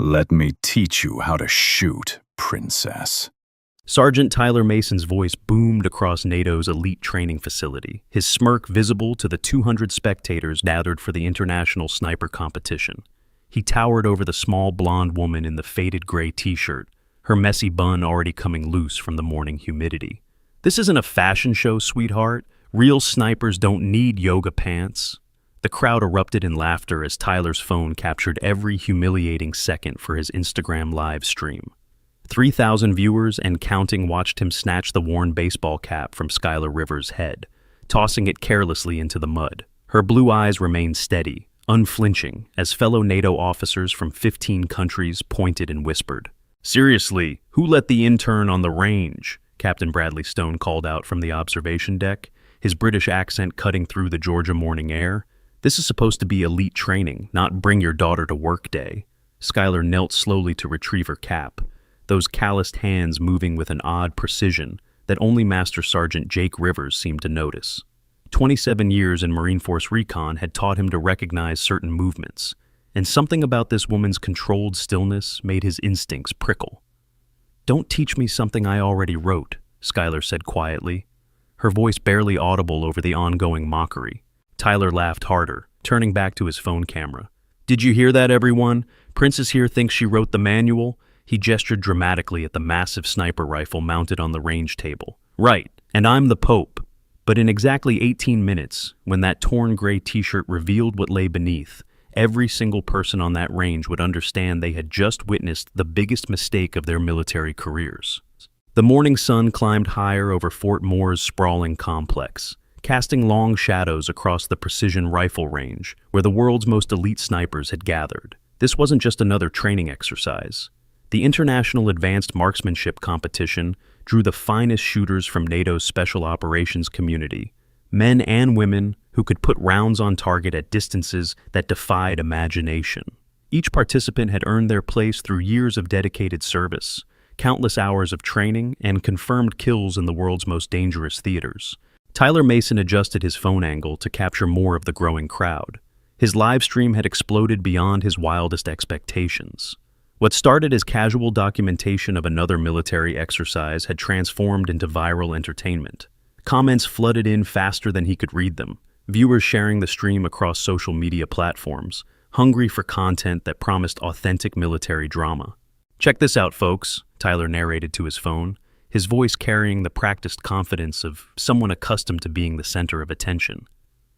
Let me teach you how to shoot, princess. Sergeant Tyler Mason's voice boomed across NATO's elite training facility, his smirk visible to the 200 spectators gathered for the international sniper competition. He towered over the small blonde woman in the faded gray t-shirt, her messy bun already coming loose from the morning humidity. "This isn't a fashion show, sweetheart. Real snipers don't need yoga pants." The crowd erupted in laughter as Tyler's phone captured every humiliating second for his Instagram live stream. 3,000 viewers and counting watched him snatch the worn baseball cap from Skylar Rivers' head, tossing it carelessly into the mud. Her blue eyes remained steady, unflinching, as fellow NATO officers from 15 countries pointed and whispered. "Seriously, who let the intern on the range?" Captain Bradley Stone called out from the observation deck, his British accent cutting through the Georgia morning air. "This is supposed to be elite training, not bring your daughter to work day." Skylar knelt slowly to retrieve her cap, those calloused hands moving with an odd precision that only Master Sergeant Jake Rivers seemed to notice. 27 years in Marine Force Recon had taught him to recognize certain movements, and something about this woman's controlled stillness made his instincts prickle. "Don't teach me something I already wrote," Skylar said quietly, her voice barely audible over the ongoing mockery. Tyler laughed harder, turning back to his phone camera. "Did you hear that, everyone? Princess here thinks she wrote the manual." He gestured dramatically at the massive sniper rifle mounted on the range table. "Right, and I'm the Pope." But in exactly 18 minutes, when that torn gray t-shirt revealed what lay beneath, every single person on that range would understand they had just witnessed the biggest mistake of their military careers. The morning sun climbed higher over Fort Moore's sprawling complex, casting long shadows across the precision rifle range where the world's most elite snipers had gathered. This wasn't just another training exercise. The International Advanced Marksmanship Competition drew the finest shooters from NATO's Special Operations community, men and women who could put rounds on target at distances that defied imagination. Each participant had earned their place through years of dedicated service, countless hours of training, and confirmed kills in the world's most dangerous theaters. Tyler Mason adjusted his phone angle to capture more of the growing crowd. His live stream had exploded beyond his wildest expectations. What started as casual documentation of another military exercise had transformed into viral entertainment. Comments flooded in faster than he could read them, viewers sharing the stream across social media platforms, hungry for content that promised authentic military drama. "Check this out, folks," Tyler narrated to his phone, his voice carrying the practiced confidence of someone accustomed to being the center of attention.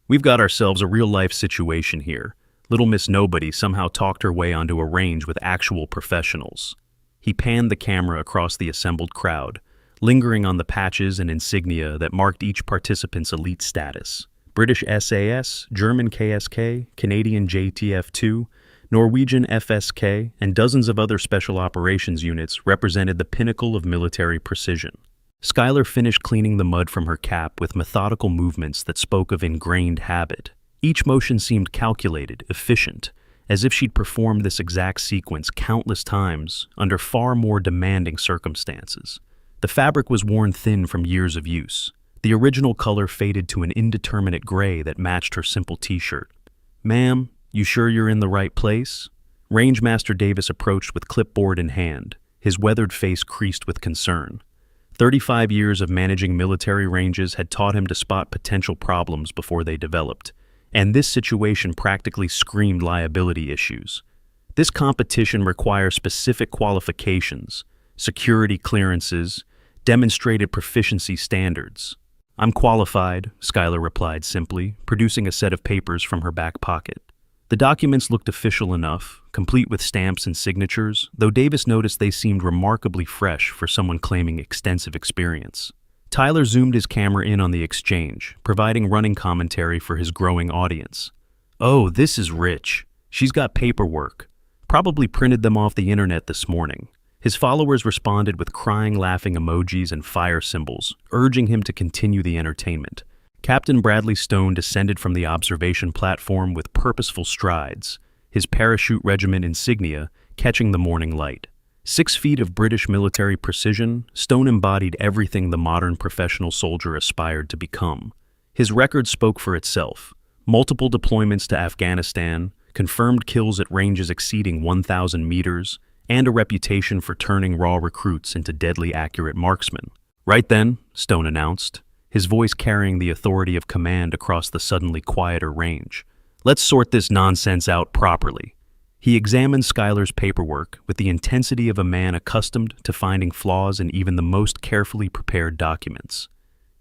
"We've got ourselves a real-life situation here. Little Miss Nobody somehow talked her way onto a range with actual professionals." He panned the camera across the assembled crowd, lingering on the patches and insignia that marked each participant's elite status. British SAS, German KSK, Canadian JTF-2, Norwegian FSK, and dozens of other special operations units represented the pinnacle of military precision. Skylar finished cleaning the mud from her cap with methodical movements that spoke of ingrained habit. Each motion seemed calculated, efficient, as if she'd performed this exact sequence countless times under far more demanding circumstances. The fabric was worn thin from years of use. The original color faded to an indeterminate gray that matched her simple t-shirt. "Ma'am, you sure you're in the right place?" Rangemaster Davis approached with clipboard in hand, his weathered face creased with concern. 35 years of managing military ranges had taught him to spot potential problems before they developed, and this situation practically screamed liability issues. This competition requires specific qualifications, security clearances, demonstrated proficiency standards. "I'm qualified," Skylar replied simply, producing a set of papers from her back pocket. The documents looked official enough, complete with stamps and signatures, though Davis noticed they seemed remarkably fresh for someone claiming extensive experience. Tyler zoomed his camera in on the exchange, providing running commentary for his growing audience. "Oh, this is rich. She's got paperwork. Probably printed them off the internet this morning." His followers responded with crying, laughing emojis and fire symbols, urging him to continue the entertainment. Captain Bradley Stone descended from the observation platform with purposeful strides, his parachute regiment insignia catching the morning light. 6 feet of British military precision, Stone embodied everything the modern professional soldier aspired to become. His record spoke for itself. Multiple deployments to Afghanistan, confirmed kills at ranges exceeding 1,000 meters, and a reputation for turning raw recruits into deadly accurate marksmen. Right then, Stone announced, his voice carrying the authority of command across the suddenly quieter range. Let's sort this nonsense out properly. He examined Skylar's paperwork with the intensity of a man accustomed to finding flaws in even the most carefully prepared documents.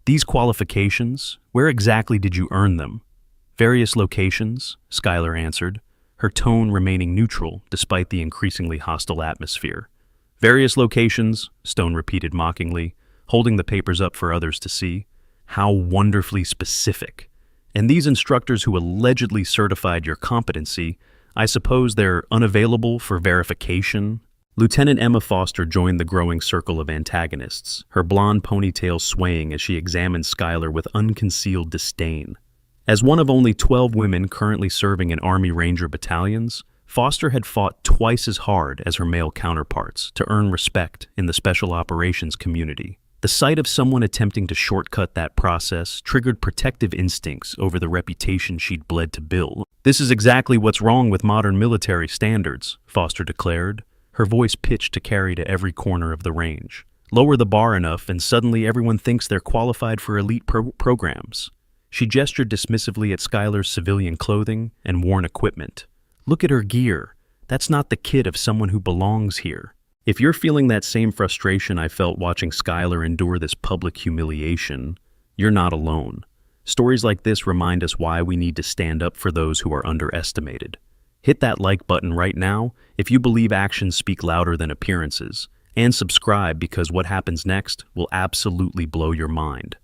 These qualifications, where exactly did you earn them? Various locations, Skylar answered, her tone remaining neutral despite the increasingly hostile atmosphere. Various locations, Stone repeated mockingly, holding the papers up for others to see. How wonderfully specific. And these instructors who allegedly certified your competency, I suppose they're unavailable for verification? Lieutenant Emma Foster joined the growing circle of antagonists, her blonde ponytail swaying as she examined Skylar with unconcealed disdain. As one of only 12 women currently serving in Army Ranger battalions, Foster had fought twice as hard as her male counterparts to earn respect in the special operations community. The sight of someone attempting to shortcut that process triggered protective instincts over the reputation she'd bled to build. This is exactly what's wrong with modern military standards, Foster declared, her voice pitched to carry to every corner of the range. Lower the bar enough and suddenly everyone thinks they're qualified for elite programs. She gestured dismissively at Skylar's civilian clothing and worn equipment. Look at her gear. That's not the kit of someone who belongs here. If you're feeling that same frustration I felt watching Skylar endure this public humiliation, you're not alone. Stories like this remind us why we need to stand up for those who are underestimated. Hit that like button right now if you believe actions speak louder than appearances, and subscribe because what happens next will absolutely blow your mind.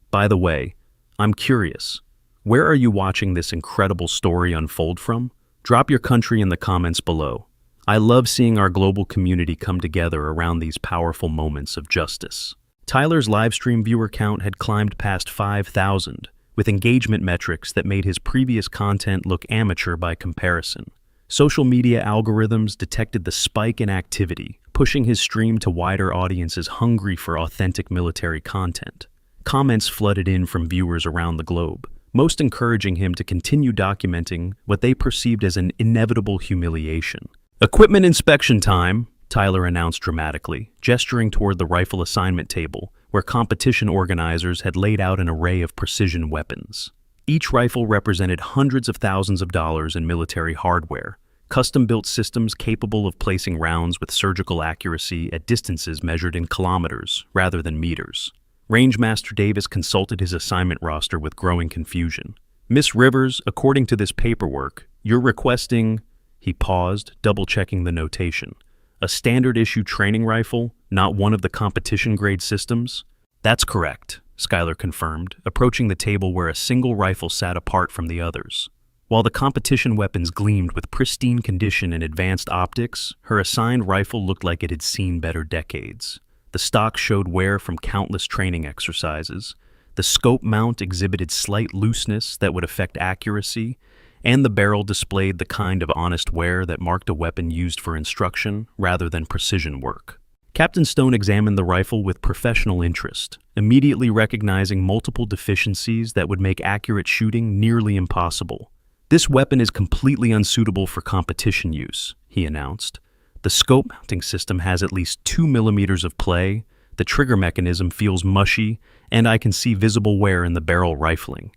By the way, I'm curious, where are you watching this incredible story unfold from? Drop your country in the comments below. I love seeing our global community come together around these powerful moments of justice. Tyler's livestream viewer count had climbed past 5,000, with engagement metrics that made his previous content look amateur by comparison. Social media algorithms detected the spike in activity, pushing his stream to wider audiences hungry for authentic military content. Comments flooded in from viewers around the globe, most encouraging him to continue documenting what they perceived as an inevitable humiliation. Equipment inspection time, Tyler announced dramatically, gesturing toward the rifle assignment table, where competition organizers had laid out an array of precision weapons. Each rifle represented hundreds of thousands of dollars in military hardware, custom-built systems capable of placing rounds with surgical accuracy at distances measured in kilometers rather than meters. Rangemaster Davis consulted his assignment roster with growing confusion. Miss Rivers, according to this paperwork, you're requesting... He paused, double-checking the notation. A standard-issue training rifle, not one of the competition-grade systems? That's correct, Skylar confirmed, approaching the table where a single rifle sat apart from the others. While the competition weapons gleamed with pristine condition and advanced optics, her assigned rifle looked like it had seen better decades. The stock showed wear from countless training exercises. The scope mount exhibited slight looseness that would affect accuracy, and the barrel displayed the kind of honest wear that marked a weapon used for instruction rather than precision work. Captain Stone examined the rifle with professional interest, immediately recognizing multiple deficiencies that would make accurate shooting nearly impossible. This weapon is completely unsuitable for competition use, he announced. The scope mounting system has at least 2 millimeters of play, the trigger mechanism feels mushy, and I can see visible wear in the barrel rifling.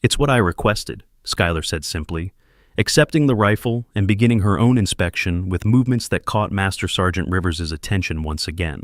It's what I requested, Skylar said simply, accepting the rifle and beginning her own inspection with movements that caught Master Sergeant Rivers' attention once again.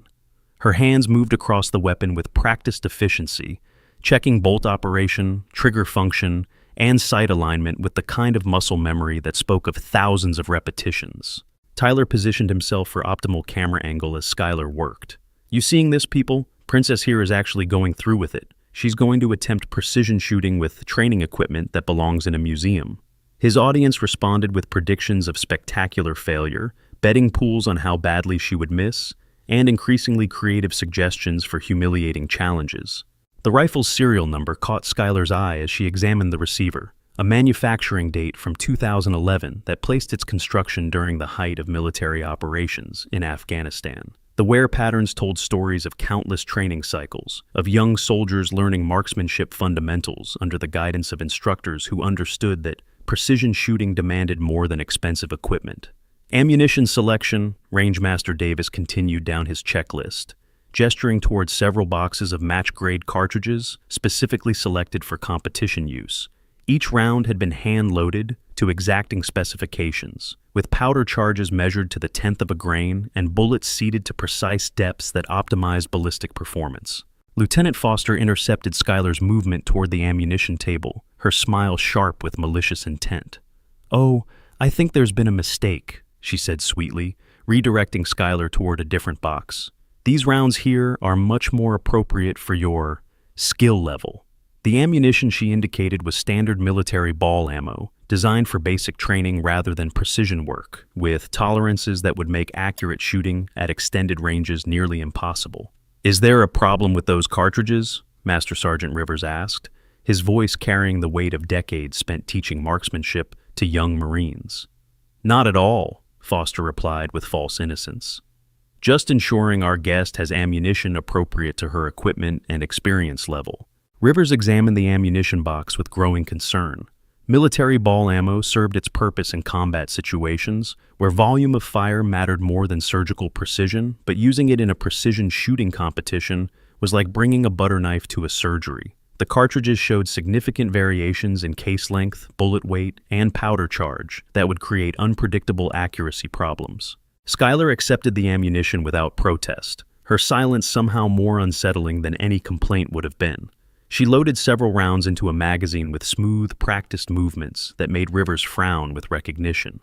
Her hands moved across the weapon with practiced efficiency, checking bolt operation, trigger function, and sight alignment with the kind of muscle memory that spoke of thousands of repetitions. Tyler positioned himself for optimal camera angle as Skylar worked. You seeing this, people? Princess here is actually going through with it. She's going to attempt precision shooting with training equipment that belongs in a museum. His audience responded with predictions of spectacular failure, betting pools on how badly she would miss, and increasingly creative suggestions for humiliating challenges. The rifle's serial number caught Skylar's eye as she examined the receiver, a manufacturing date from 2011 that placed its construction during the height of military operations in Afghanistan. The wear patterns told stories of countless training cycles, of young soldiers learning marksmanship fundamentals under the guidance of instructors who understood that precision shooting demanded more than expensive equipment. Ammunition selection, Rangemaster Davis continued down his checklist, gesturing towards several boxes of match-grade cartridges specifically selected for competition use. Each round had been hand-loaded to exacting specifications, with powder charges measured to the tenth of a grain and bullets seated to precise depths that optimized ballistic performance. Lieutenant Foster intercepted Schuyler's movement toward the ammunition table, her smile sharp with malicious intent. "Oh, I think there's been a mistake," she said sweetly, redirecting Schuyler toward a different box. "These rounds here are much more appropriate for your skill level." The ammunition she indicated was standard military ball ammo, designed for basic training rather than precision work, with tolerances that would make accurate shooting at extended ranges nearly impossible. "Is there a problem with those cartridges?" Master Sergeant Rivers asked, his voice carrying the weight of decades spent teaching marksmanship to young Marines. "Not at all," Foster replied with false innocence. "Just ensuring our guest has ammunition appropriate to her equipment and experience level." Rivers examined the ammunition box with growing concern. Military ball ammo served its purpose in combat situations, where volume of fire mattered more than surgical precision, but using it in a precision shooting competition was like bringing a butter knife to a surgery. The cartridges showed significant variations in case length, bullet weight, and powder charge that would create unpredictable accuracy problems. Schuyler accepted the ammunition without protest, her silence somehow more unsettling than any complaint would have been. She loaded several rounds into a magazine with smooth, practiced movements that made Rivers frown with recognition.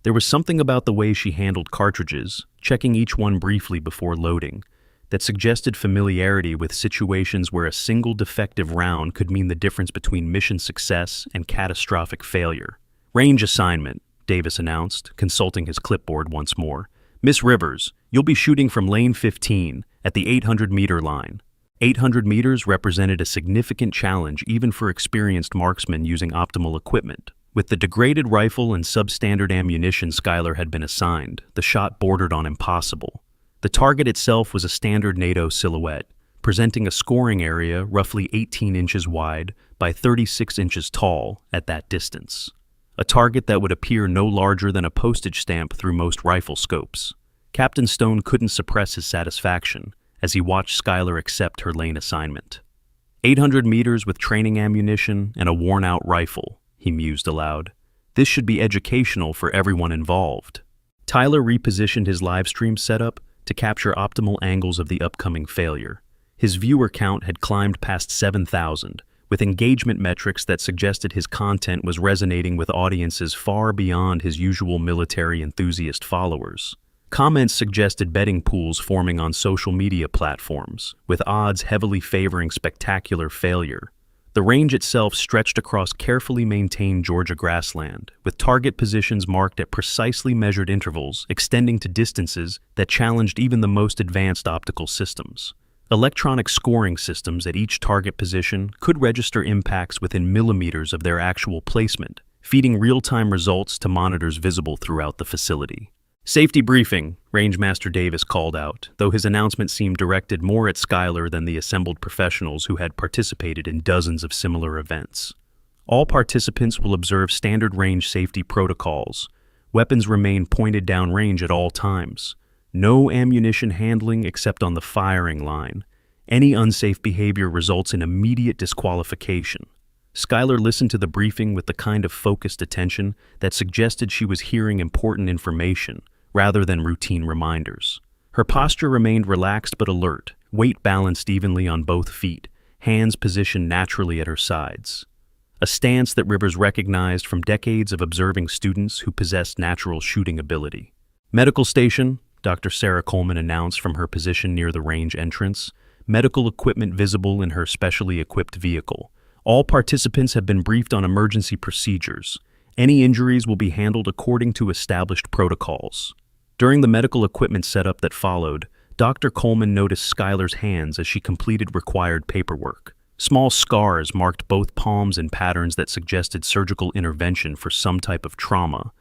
There was something about the way she handled cartridges, checking each one briefly before loading, that suggested familiarity with situations where a single defective round could mean the difference between mission success and catastrophic failure. "Range assignment," Davis announced, consulting his clipboard once more. "Miss Rivers, you'll be shooting from lane 15 at the 800-meter line." 800 meters represented a significant challenge even for experienced marksmen using optimal equipment. With the degraded rifle and substandard ammunition Schuyler had been assigned, the shot bordered on impossible. The target itself was a standard NATO silhouette, presenting a scoring area roughly 18 inches wide by 36 inches tall at that distance. A target that would appear no larger than a postage stamp through most rifle scopes. Captain Stone couldn't suppress his satisfaction as he watched Schuyler accept her lane assignment. 800 meters with training ammunition and a worn-out rifle, he mused aloud. This should be educational for everyone involved. Tyler repositioned his livestream setup to capture optimal angles of the upcoming failure. His viewer count had climbed past 7,000, with engagement metrics that suggested his content was resonating with audiences far beyond his usual military enthusiast followers. Comments suggested betting pools forming on social media platforms, with odds heavily favoring spectacular failure. The range itself stretched across carefully maintained Georgia grassland, with target positions marked at precisely measured intervals extending to distances that challenged even the most advanced optical systems. Electronic scoring systems at each target position could register impacts within millimeters of their actual placement, feeding real-time results to monitors visible throughout the facility. "Safety briefing," Rangemaster Davis called out, though his announcement seemed directed more at Schuyler than the assembled professionals who had participated in dozens of similar events. "All participants will observe standard range safety protocols. Weapons remain pointed downrange at all times. No ammunition handling except on the firing line. Any unsafe behavior results in immediate disqualification." Schuyler listened to the briefing with the kind of focused attention that suggested she was hearing important information rather than routine reminders. Her posture remained relaxed but alert, weight balanced evenly on both feet, hands positioned naturally at her sides. A stance that Rivers recognized from decades of observing students who possessed natural shooting ability. "Medical station," Dr. Sarah Coleman announced from her position near the range entrance, medical equipment visible in her specially equipped vehicle. "All participants have been briefed on emergency procedures. Any injuries will be handled according to established protocols." During the medical equipment setup that followed, Dr. Coleman noticed Schuyler's hands as she completed required paperwork. Small scars marked both palms in patterns that suggested surgical intervention for some type of trauma,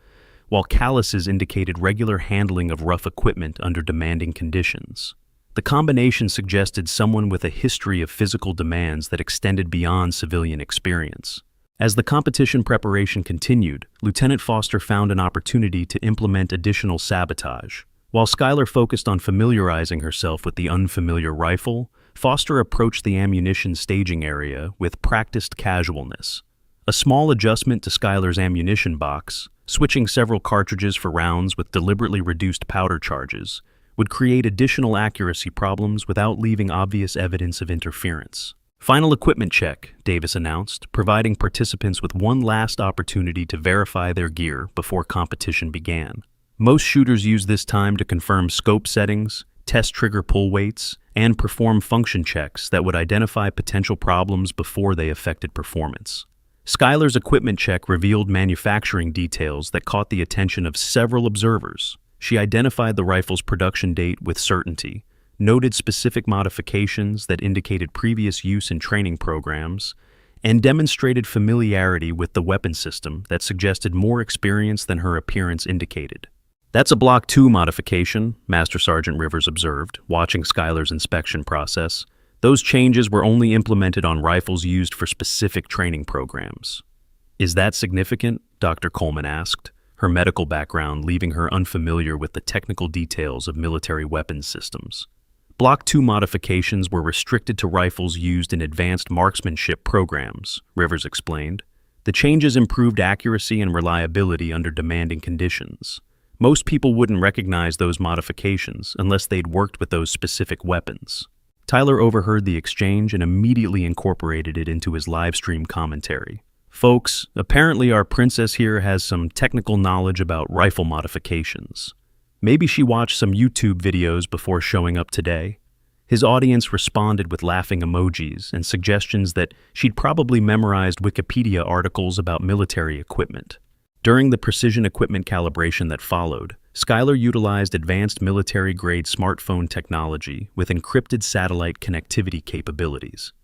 while calluses indicated regular handling of rough equipment under demanding conditions. The combination suggested someone with a history of physical demands that extended beyond civilian experience. As the competition preparation continued, Lieutenant Foster found an opportunity to implement additional sabotage. While Skylar focused on familiarizing herself with the unfamiliar rifle, Foster approached the ammunition staging area with practiced casualness. A small adjustment to Skylar's ammunition box, switching several cartridges for rounds with deliberately reduced powder charges, would create additional accuracy problems without leaving obvious evidence of interference. Final equipment check, Davis announced, providing participants with one last opportunity to verify their gear before competition began. Most shooters use this time to confirm scope settings, test trigger pull weights, and perform function checks that would identify potential problems before they affected performance. Skylar's equipment check revealed manufacturing details that caught the attention of several observers. She identified the rifle's production date with certainty, noted specific modifications that indicated previous use in training programs, and demonstrated familiarity with the weapon system that suggested more experience than her appearance indicated. "That's a Block 2 modification," Master Sergeant Rivers observed, watching Skylar's inspection process. "Those changes were only implemented on rifles used for specific training programs." "Is that significant?" Dr. Coleman asked, her medical background leaving her unfamiliar with the technical details of military weapons systems. Block 2 modifications were restricted to rifles used in advanced marksmanship programs, Rivers explained. The changes improved accuracy and reliability under demanding conditions. Most people wouldn't recognize those modifications unless they'd worked with those specific weapons. Tyler overheard the exchange and immediately incorporated it into his live stream commentary. "Folks, apparently our princess here has some technical knowledge about rifle modifications. Maybe she watched some YouTube videos before showing up today." His audience responded with laughing emojis and suggestions that she'd probably memorized Wikipedia articles about military equipment. During the precision equipment calibration that followed, Skylar utilized advanced military-grade smartphone technology with encrypted satellite connectivity capabilities.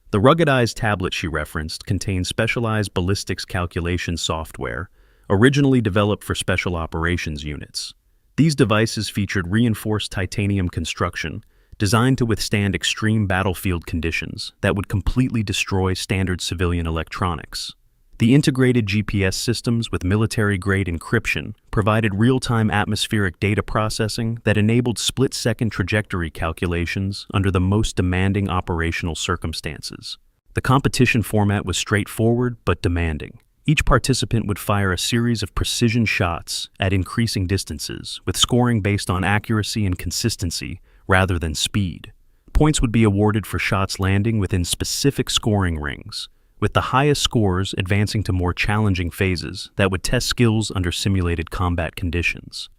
The ruggedized tablet she referenced contained specialized ballistics calculation software, originally developed for special operations units. These devices featured reinforced titanium construction, designed to withstand extreme battlefield conditions that would completely destroy standard civilian electronics. The integrated GPS systems with military-grade encryption provided real-time atmospheric data processing that enabled split-second trajectory calculations under the most demanding operational circumstances. The competition format was straightforward but demanding. Each participant would fire a series of precision shots at increasing distances, with scoring based on accuracy and consistency rather than speed. Points would be awarded for shots landing within specific scoring rings, with the highest scores advancing to more challenging phases that would test skills under simulated combat conditions.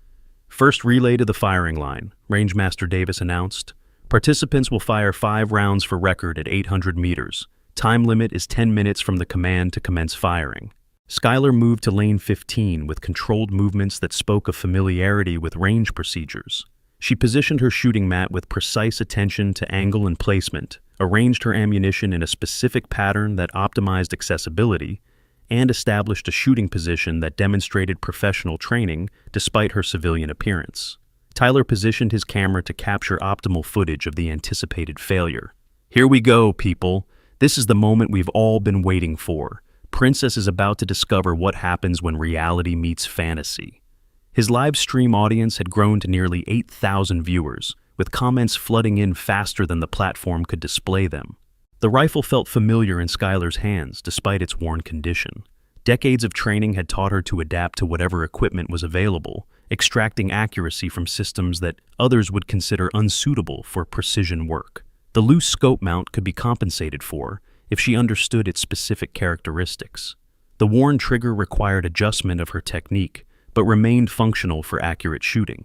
"First relay to the firing line," Rangemaster Davis announced. "Participants will fire 5 rounds for record at 800 meters. Time limit is 10 minutes from the command to commence firing." Skylar moved to lane 15 with controlled movements that spoke of familiarity with range procedures. She positioned her shooting mat with precise attention to angle and placement, arranged her ammunition in a specific pattern that optimized accessibility, and established a shooting position that demonstrated professional training despite her civilian appearance. Tyler positioned his camera to capture optimal footage of the anticipated failure. "Here we go, people. This is the moment we've all been waiting for. Princess is about to discover what happens when reality meets fantasy." His live stream audience had grown to nearly 8,000 viewers, with comments flooding in faster than the platform could display them. The rifle felt familiar in Skylar's hands, despite its worn condition. Decades of training had taught her to adapt to whatever equipment was available, extracting accuracy from systems that others would consider unsuitable for precision work. The loose scope mount could be compensated for if she understood its specific characteristics. The worn trigger required adjustment of her technique, but remained functional for accurate shooting.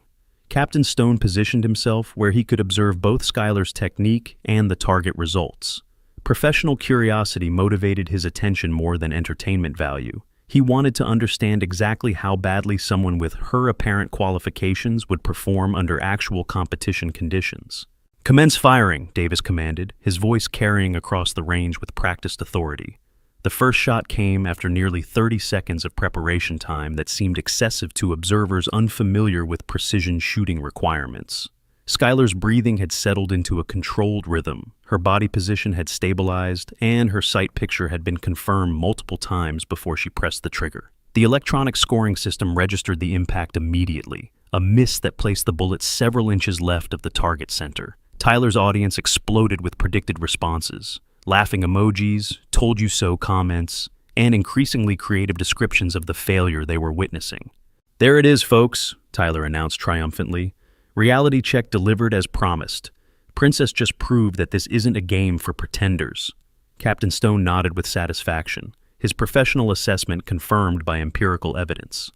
Captain Stone positioned himself where he could observe both Skylar's technique and the target results. Professional curiosity motivated his attention more than entertainment value. He wanted to understand exactly how badly someone with her apparent qualifications would perform under actual competition conditions. "Commence firing," Davis commanded, his voice carrying across the range with practiced authority. The first shot came after nearly 30 seconds of preparation time that seemed excessive to observers unfamiliar with precision shooting requirements. Skylar's breathing had settled into a controlled rhythm, her body position had stabilized, and her sight picture had been confirmed multiple times before she pressed the trigger. The electronic scoring system registered the impact immediately, a miss that placed the bullet several inches left of the target center. Tyler's audience exploded with predicted responses, laughing emojis, told you so comments, and increasingly creative descriptions of the failure they were witnessing. "There it is, folks," Tyler announced triumphantly. "Reality check delivered as promised. Princess just proved that this isn't a game for pretenders." Captain Stone nodded with satisfaction, his professional assessment confirmed by empirical evidence.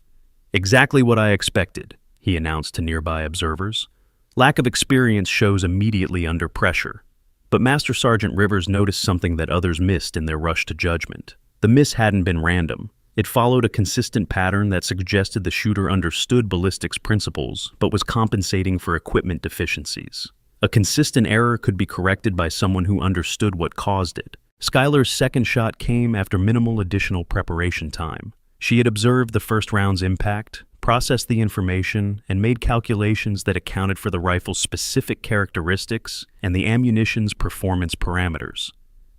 "Exactly what I expected," he announced to nearby observers. "Lack of experience shows immediately under pressure." But Master Sergeant Rivers noticed something that others missed in their rush to judgment. The miss hadn't been random. It followed a consistent pattern that suggested the shooter understood ballistics principles but was compensating for equipment deficiencies. A consistent error could be corrected by someone who understood what caused it. Skylar's second shot came after minimal additional preparation time. She had observed the first round's impact, processed the information, and made calculations that accounted for the rifle's specific characteristics and the ammunition's performance parameters.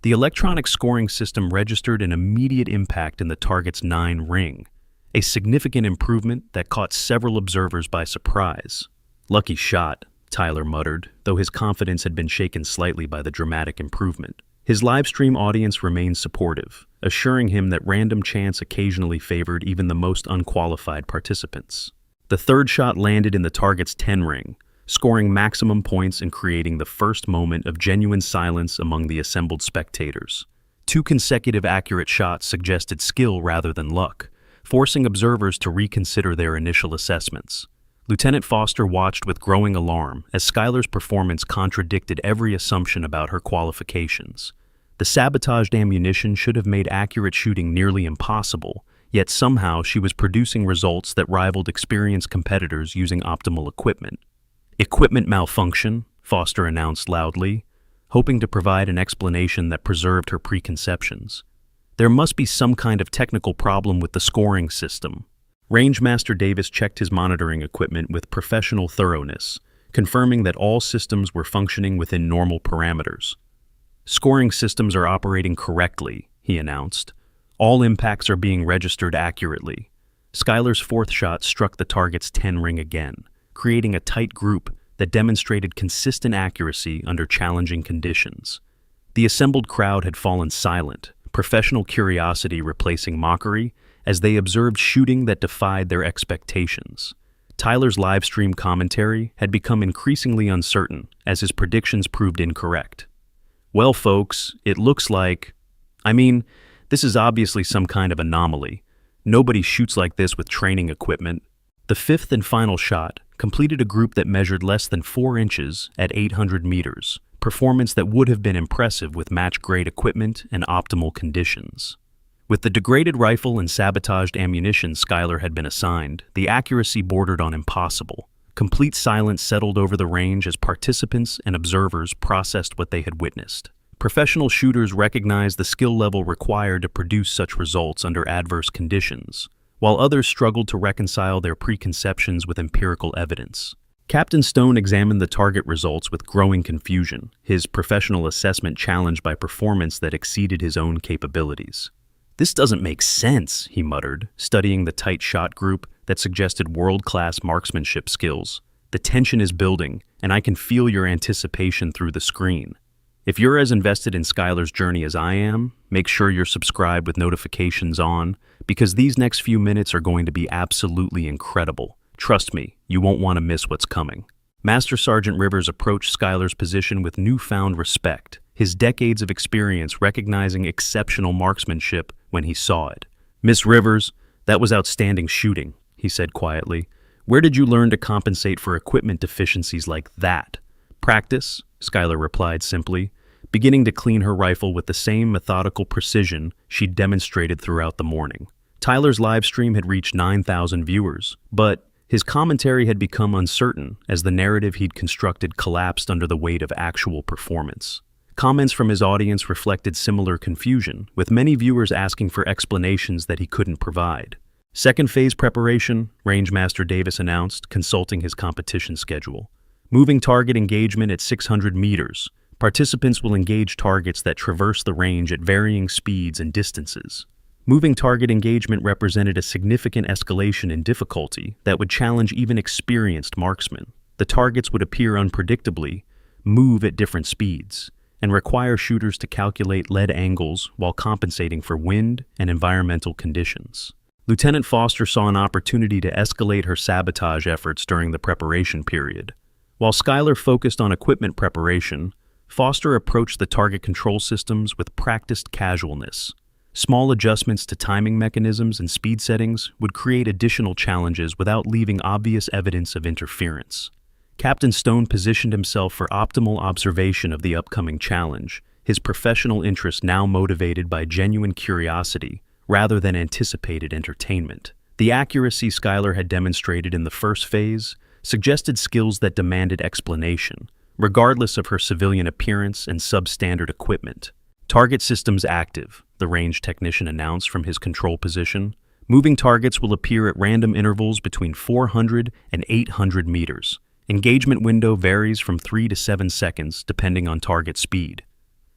The electronic scoring system registered an immediate impact in the target's 9 ring, a significant improvement that caught several observers by surprise. "Lucky shot," Tyler muttered, though his confidence had been shaken slightly by the dramatic improvement. His livestream audience remained supportive, assuring him that random chance occasionally favored even the most unqualified participants. The third shot landed in the target's 10 ring, scoring maximum points and creating the first moment of genuine silence among the assembled spectators. 2 consecutive accurate shots suggested skill rather than luck, forcing observers to reconsider their initial assessments. Lieutenant Foster watched with growing alarm as Skylar's performance contradicted every assumption about her qualifications. The sabotaged ammunition should have made accurate shooting nearly impossible, yet somehow she was producing results that rivaled experienced competitors using optimal equipment. "Equipment malfunction," Foster announced loudly, hoping to provide an explanation that preserved her preconceptions. "There must be some kind of technical problem with the scoring system." Rangemaster Davis checked his monitoring equipment with professional thoroughness, confirming that all systems were functioning within normal parameters. "Scoring systems are operating correctly," he announced. "All impacts are being registered accurately." Skylar's fourth shot struck the target's 10 ring again, creating a tight group that demonstrated consistent accuracy under challenging conditions. The assembled crowd had fallen silent, professional curiosity replacing mockery, as they observed shooting that defied their expectations. Tyler's livestream commentary had become increasingly uncertain as his predictions proved incorrect. "Well, folks, it looks like... this is obviously some kind of anomaly. Nobody shoots like this with training equipment." The fifth and final shot completed a group that measured less than 4 inches at 800 meters, performance that would have been impressive with match-grade equipment and optimal conditions. With the degraded rifle and sabotaged ammunition Skylar had been assigned, the accuracy bordered on impossible. Complete silence settled over the range as participants and observers processed what they had witnessed. Professional shooters recognized the skill level required to produce such results under adverse conditions, while others struggled to reconcile their preconceptions with empirical evidence. Captain Stone examined the target results with growing confusion, his professional assessment challenged by performance that exceeded his own capabilities. "This doesn't make sense," he muttered, studying the tight shot group that suggested world-class marksmanship skills. "The tension is building, and I can feel your anticipation through the screen." If you're as invested in Skylar's journey as I am, make sure you're subscribed with notifications on, because these next few minutes are going to be absolutely incredible. Trust me, you won't want to miss what's coming. Master Sergeant Rivers approached Skylar's position with newfound respect, his decades of experience recognizing exceptional marksmanship when he saw it. "Miss Rivers, that was outstanding shooting," he said quietly. "Where did you learn to compensate for equipment deficiencies like that?" "Practice," Skylar replied simply, beginning to clean her rifle with the same methodical precision she'd demonstrated throughout the morning. Tyler's live stream had reached 9,000 viewers, but his commentary had become uncertain as the narrative he'd constructed collapsed under the weight of actual performance. Comments from his audience reflected similar confusion, with many viewers asking for explanations that he couldn't provide. "Second phase preparation," Rangemaster Davis announced, consulting his competition schedule. Moving target engagement at 600 meters. Participants will engage targets that traverse the range at varying speeds and distances. Moving target engagement represented a significant escalation in difficulty that would challenge even experienced marksmen. The targets would appear unpredictably, move at different speeds, and require shooters to calculate lead angles while compensating for wind and environmental conditions. Lieutenant Foster saw an opportunity to escalate her sabotage efforts during the preparation period. While Schuyler focused on equipment preparation, Foster approached the target control systems with practiced casualness. Small adjustments to timing mechanisms and speed settings would create additional challenges without leaving obvious evidence of interference. Captain Stone positioned himself for optimal observation of the upcoming challenge, his professional interest now motivated by genuine curiosity rather than anticipated entertainment. The accuracy Schuyler had demonstrated in the first phase suggested skills that demanded explanation, regardless of her civilian appearance and substandard equipment. Target systems active, the range technician announced from his control position. Moving targets will appear at random intervals between 400 and 800 meters. Engagement window varies from 3 to 7 seconds depending on target speed.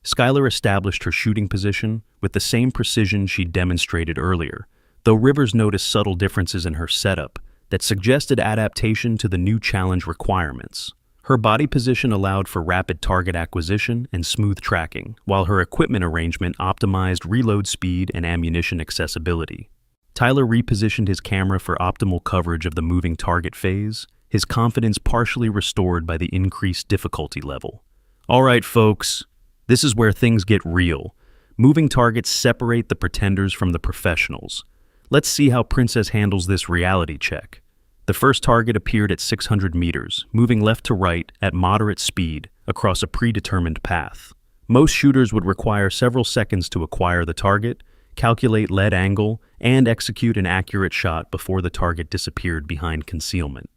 Schuyler established her shooting position with the same precision she'd demonstrated earlier, though Rivers noticed subtle differences in her setup that suggested adaptation to the new challenge requirements. Her body position allowed for rapid target acquisition and smooth tracking, while her equipment arrangement optimized reload speed and ammunition accessibility. Tyler repositioned his camera for optimal coverage of the moving target phase, his confidence partially restored by the increased difficulty level. All right, folks, this is where things get real. Moving targets separate the pretenders from the professionals. Let's see how Princess handles this reality check. The first target appeared at 600 meters, moving left to right at moderate speed across a predetermined path. Most shooters would require several seconds to acquire the target, calculate lead angle, and execute an accurate shot before the target disappeared behind concealment.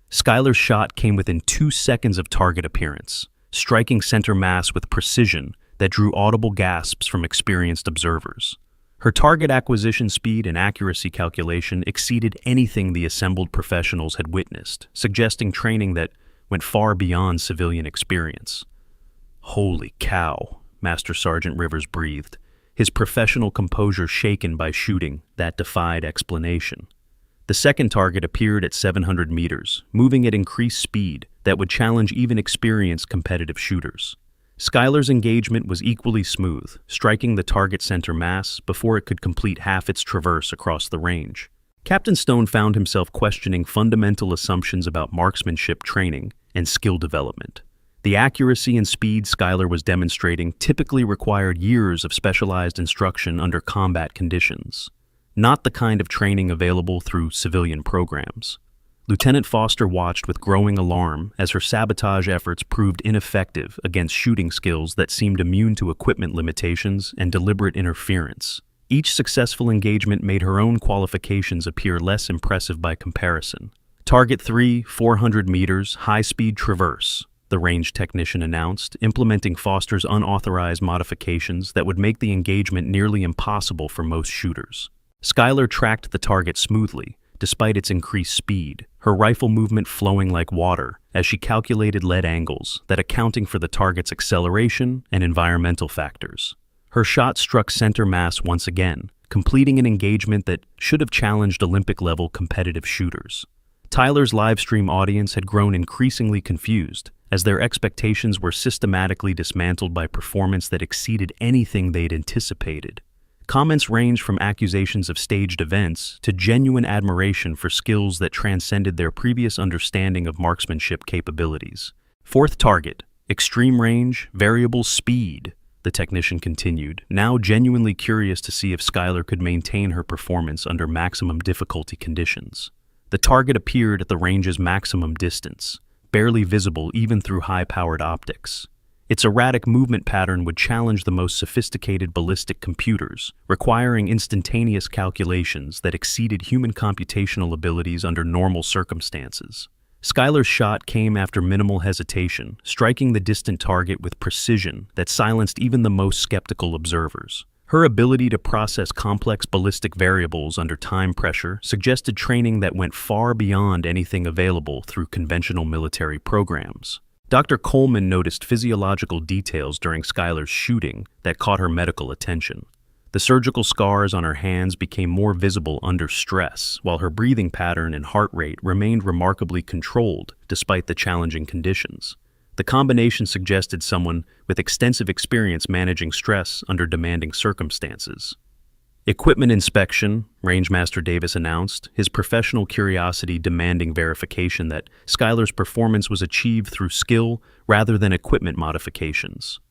Schuyler's shot came within 2 seconds of target appearance, striking center mass with precision that drew audible gasps from experienced observers. Her target acquisition speed and accuracy calculation exceeded anything the assembled professionals had witnessed, suggesting training that went far beyond civilian experience. Holy cow, Master Sergeant Rivers breathed, his professional composure shaken by shooting that defied explanation. The second target appeared at 700 meters, moving at increased speed that would challenge even experienced competitive shooters. Schuyler's engagement was equally smooth, striking the target center mass before it could complete half its traverse across the range. Captain Stone found himself questioning fundamental assumptions about marksmanship training and skill development. The accuracy and speed Schuyler was demonstrating typically required years of specialized instruction under combat conditions, not the kind of training available through civilian programs. Lieutenant Foster watched with growing alarm as her sabotage efforts proved ineffective against shooting skills that seemed immune to equipment limitations and deliberate interference. Each successful engagement made her own qualifications appear less impressive by comparison. Target 3, 400 meters, high-speed traverse, the range technician announced, implementing Foster's unauthorized modifications that would make the engagement nearly impossible for most shooters. Schuyler tracked the target smoothly, despite its increased speed, her rifle movement flowing like water as she calculated lead angles that accounting for the target's acceleration and environmental factors. Her shot struck center mass once again, completing an engagement that should have challenged Olympic-level competitive shooters. Tyler's livestream audience had grown increasingly confused as their expectations were systematically dismantled by performance that exceeded anything they'd anticipated. Comments ranged from accusations of staged events to genuine admiration for skills that transcended their previous understanding of marksmanship capabilities. Fourth target, extreme range, variable speed, the technician continued, now genuinely curious to see if Schuyler could maintain her performance under maximum difficulty conditions. The target appeared at the range's maximum distance, barely visible even through high-powered optics. Its erratic movement pattern would challenge the most sophisticated ballistic computers, requiring instantaneous calculations that exceeded human computational abilities under normal circumstances. Schuyler's shot came after minimal hesitation, striking the distant target with precision that silenced even the most skeptical observers. Her ability to process complex ballistic variables under time pressure suggested training that went far beyond anything available through conventional military programs. Dr. Coleman noticed physiological details during Skylar's shooting that caught her medical attention. The surgical scars on her hands became more visible under stress, while her breathing pattern and heart rate remained remarkably controlled despite the challenging conditions. The combination suggested someone with extensive experience managing stress under demanding circumstances. Equipment inspection, Rangemaster Davis announced, his professional curiosity demanding verification that Skylar's performance was achieved through skill rather than equipment modifications.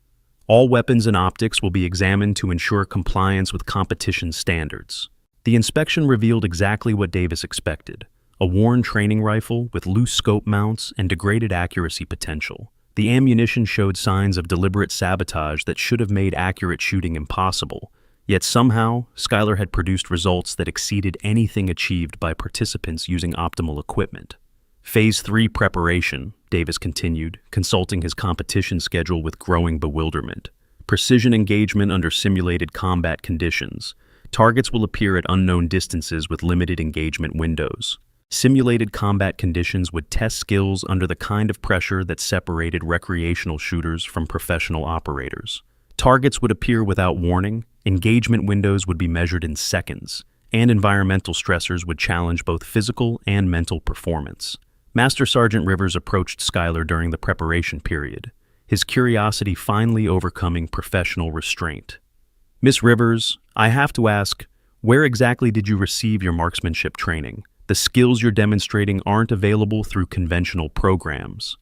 All weapons and optics will be examined to ensure compliance with competition standards. The inspection revealed exactly what Davis expected: a worn training rifle with loose scope mounts and degraded accuracy potential. The ammunition showed signs of deliberate sabotage that should have made accurate shooting impossible. Yet somehow, Skylar had produced results that exceeded anything achieved by participants using optimal equipment. Phase 3 preparation, Davis continued, consulting his competition schedule with growing bewilderment. Precision engagement under simulated combat conditions. Targets will appear at unknown distances with limited engagement windows. Simulated combat conditions would test skills under the kind of pressure that separated recreational shooters from professional operators. Targets would appear without warning, engagement windows would be measured in seconds, and environmental stressors would challenge both physical and mental performance. Master Sergeant Rivers approached Skylar during the preparation period, his curiosity finally overcoming professional restraint. "Miss Rivers, I have to ask, where exactly did you receive your marksmanship training? The skills you're demonstrating aren't available through conventional programs."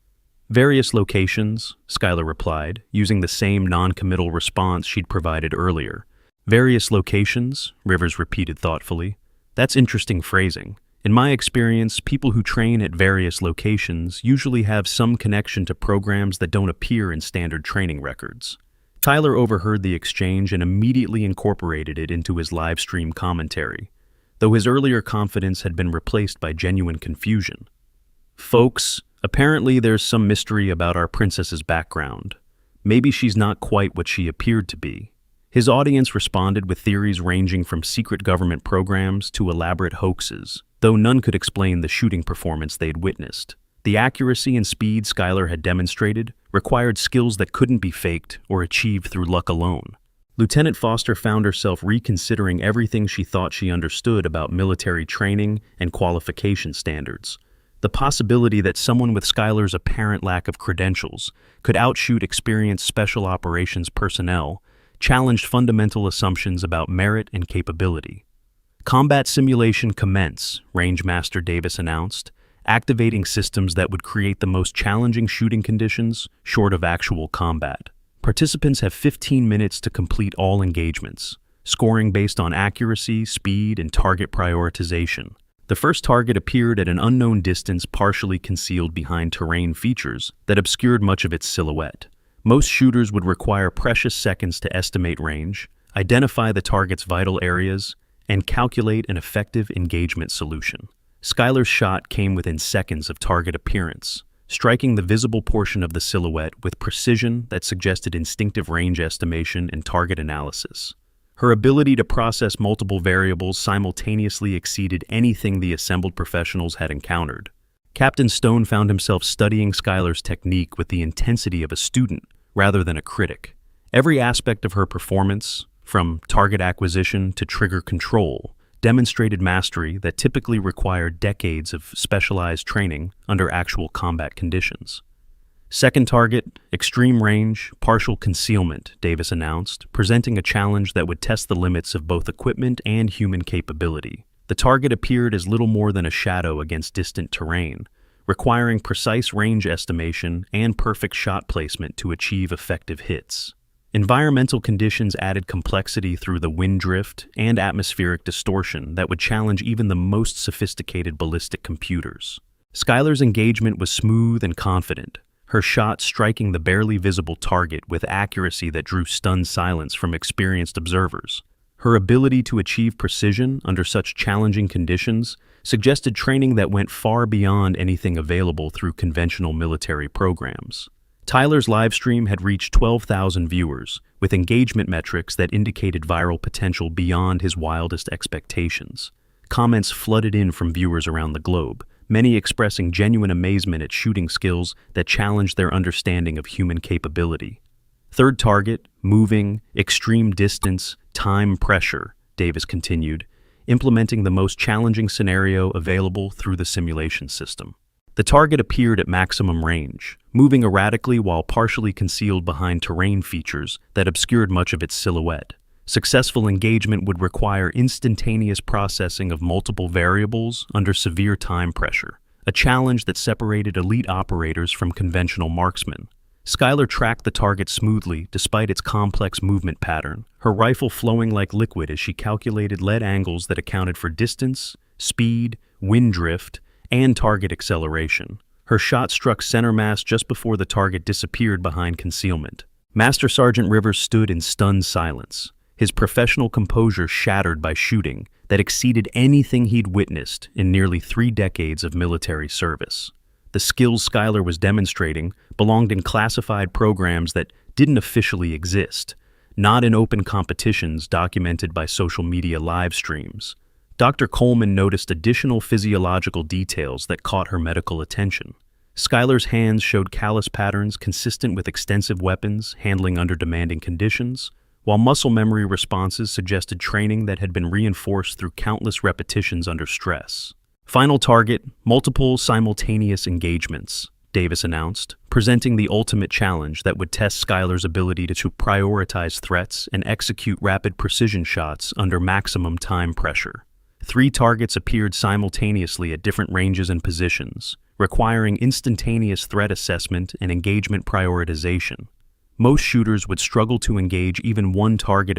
"Various locations," Skylar replied, using the same non-committal response she'd provided earlier. "Various locations," Rivers repeated thoughtfully. "That's interesting phrasing. In my experience, people who train at various locations usually have some connection to programs that don't appear in standard training records." Tyler overheard the exchange and immediately incorporated it into his live stream commentary, though his earlier confidence had been replaced by genuine confusion. "Folks, apparently there's some mystery about our princess's background. Maybe she's not quite what she appeared to be." His audience responded with theories ranging from secret government programs to elaborate hoaxes, though none could explain the shooting performance they'd witnessed. The accuracy and speed Skylar had demonstrated required skills that couldn't be faked or achieved through luck alone. Lieutenant Foster found herself reconsidering everything she thought she understood about military training and qualification standards. The possibility that someone with Skylar's apparent lack of credentials could outshoot experienced special operations personnel challenged fundamental assumptions about merit and capability. "Combat simulation commence," Rangemaster Davis announced, activating systems that would create the most challenging shooting conditions short of actual combat. Participants have 15 minutes to complete all engagements, scoring based on accuracy, speed, and target prioritization. The first target appeared at an unknown distance, partially concealed behind terrain features that obscured much of its silhouette. Most shooters would require precious seconds to estimate range, identify the target's vital areas, and calculate an effective engagement solution. Skylar's shot came within seconds of target appearance, striking the visible portion of the silhouette with precision that suggested instinctive range estimation and target analysis. Her ability to process multiple variables simultaneously exceeded anything the assembled professionals had encountered. Captain Stone found himself studying Skylar's technique with the intensity of a student rather than a critic. Every aspect of her performance, from target acquisition to trigger control, demonstrated mastery that typically required decades of specialized training under actual combat conditions. "Second target, extreme range, partial concealment," Davis announced, presenting a challenge that would test the limits of both equipment and human capability. The target appeared as little more than a shadow against distant terrain, requiring precise range estimation and perfect shot placement to achieve effective hits. Environmental conditions added complexity through the wind drift and atmospheric distortion that would challenge even the most sophisticated ballistic computers. Skylar's engagement was smooth and confident, her shot striking the barely visible target with accuracy that drew stunned silence from experienced observers. Her ability to achieve precision under such challenging conditions suggested training that went far beyond anything available through conventional military programs. Tyler's livestream had reached 12,000 viewers, with engagement metrics that indicated viral potential beyond his wildest expectations. Comments flooded in from viewers around the globe, many expressing genuine amazement at shooting skills that challenged their understanding of human capability. Third target, moving, extreme distance, time pressure, Davis continued, implementing the most challenging scenario available through the simulation system. The target appeared at maximum range, moving erratically while partially concealed behind terrain features that obscured much of its silhouette. Successful engagement would require instantaneous processing of multiple variables under severe time pressure, a challenge that separated elite operators from conventional marksmen. Skylar tracked the target smoothly despite its complex movement pattern, her rifle flowing like liquid as she calculated lead angles that accounted for distance, speed, wind drift, and target acceleration. Her shot struck center mass just before the target disappeared behind concealment. Master Sergeant Rivers stood in stunned silence, his professional composure shattered by shooting that exceeded anything he'd witnessed in nearly 3 decades of military service. The skills Skylar was demonstrating belonged in classified programs that didn't officially exist, not in open competitions documented by social media live streams. Dr. Coleman noticed additional physiological details that caught her medical attention. Skylar's hands showed callus patterns consistent with extensive weapons handling under demanding conditions, while muscle memory responses suggested training that had been reinforced through countless repetitions under stress. Final target, multiple simultaneous engagements, Davis announced, presenting the ultimate challenge that would test Skylar's ability to prioritize threats and execute rapid precision shots under maximum time pressure. 3 targets appeared simultaneously at different ranges and positions, requiring instantaneous threat assessment and engagement prioritization. Most shooters would struggle to engage even one target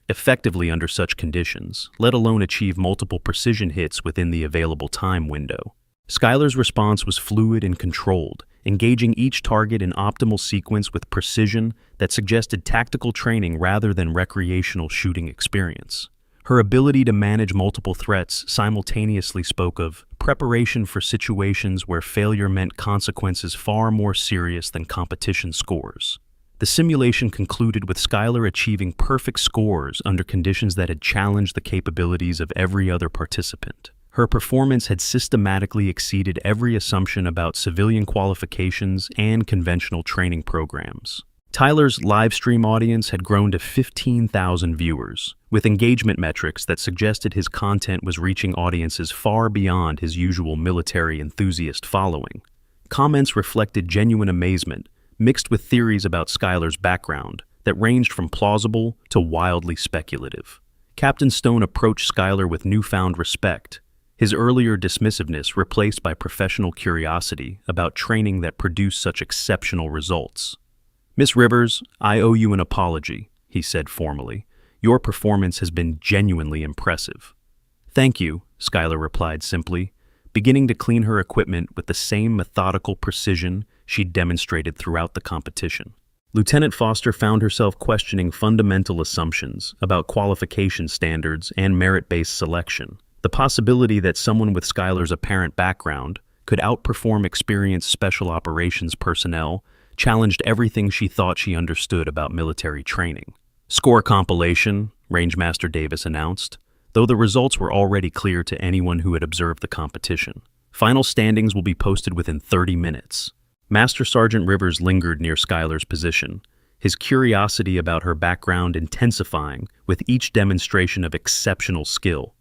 effectively under such conditions, let alone achieve multiple precision hits within the available time window. Skylar's response was fluid and controlled, engaging each target in optimal sequence with precision that suggested tactical training rather than recreational shooting experience. Her ability to manage multiple threats simultaneously spoke of preparation for situations where failure meant consequences far more serious than competition scores. The simulation concluded with Skylar achieving perfect scores under conditions that had challenged the capabilities of every other participant. Her performance had systematically exceeded every assumption about civilian qualifications and conventional training programs. Tyler's livestream audience had grown to 15,000 viewers, with engagement metrics that suggested his content was reaching audiences far beyond his usual military enthusiast following. Comments reflected genuine amazement, mixed with theories about Skylar's background that ranged from plausible to wildly speculative. Captain Stone approached Skylar with newfound respect, his earlier dismissiveness replaced by professional curiosity about training that produced such exceptional results. "Miss Rivers, I owe you an apology," he said formally. "Your performance has been genuinely impressive." "Thank you," Skylar replied simply, beginning to clean her equipment with the same methodical precision she'd demonstrated throughout the competition. Lieutenant Foster found herself questioning fundamental assumptions about qualification standards and merit-based selection. The possibility that someone with Skylar's apparent background could outperform experienced special operations personnel challenged everything she thought she understood about military training. "Score compilation," Rangemaster Davis announced, though the results were already clear to anyone who had observed the competition. "Final standings will be posted within 30 minutes. Master Sergeant Rivers lingered near Skylar's position, his curiosity about her background intensifying with each demonstration of exceptional skill.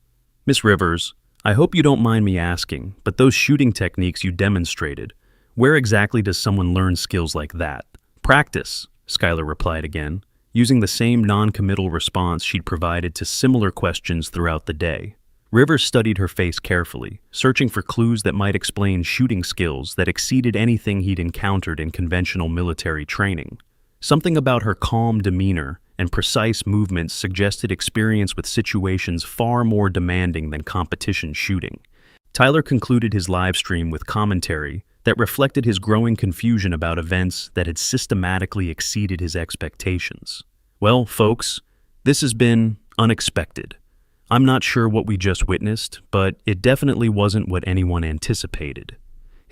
"Miss Rivers, I hope you don't mind me asking, but those shooting techniques you demonstrated, where exactly does someone learn skills like that?" "Practice," Skylar replied again, using the same non-committal response she'd provided to similar questions throughout the day. Rivers studied her face carefully, searching for clues that might explain shooting skills that exceeded anything he'd encountered in conventional military training. Something about her calm demeanor and precise movements suggested experience with situations far more demanding than competition shooting. Tyler concluded his live stream with commentary that reflected his growing confusion about events that had systematically exceeded his expectations. "Well, folks, this has been unexpected. I'm not sure what we just witnessed, but it definitely wasn't what anyone anticipated."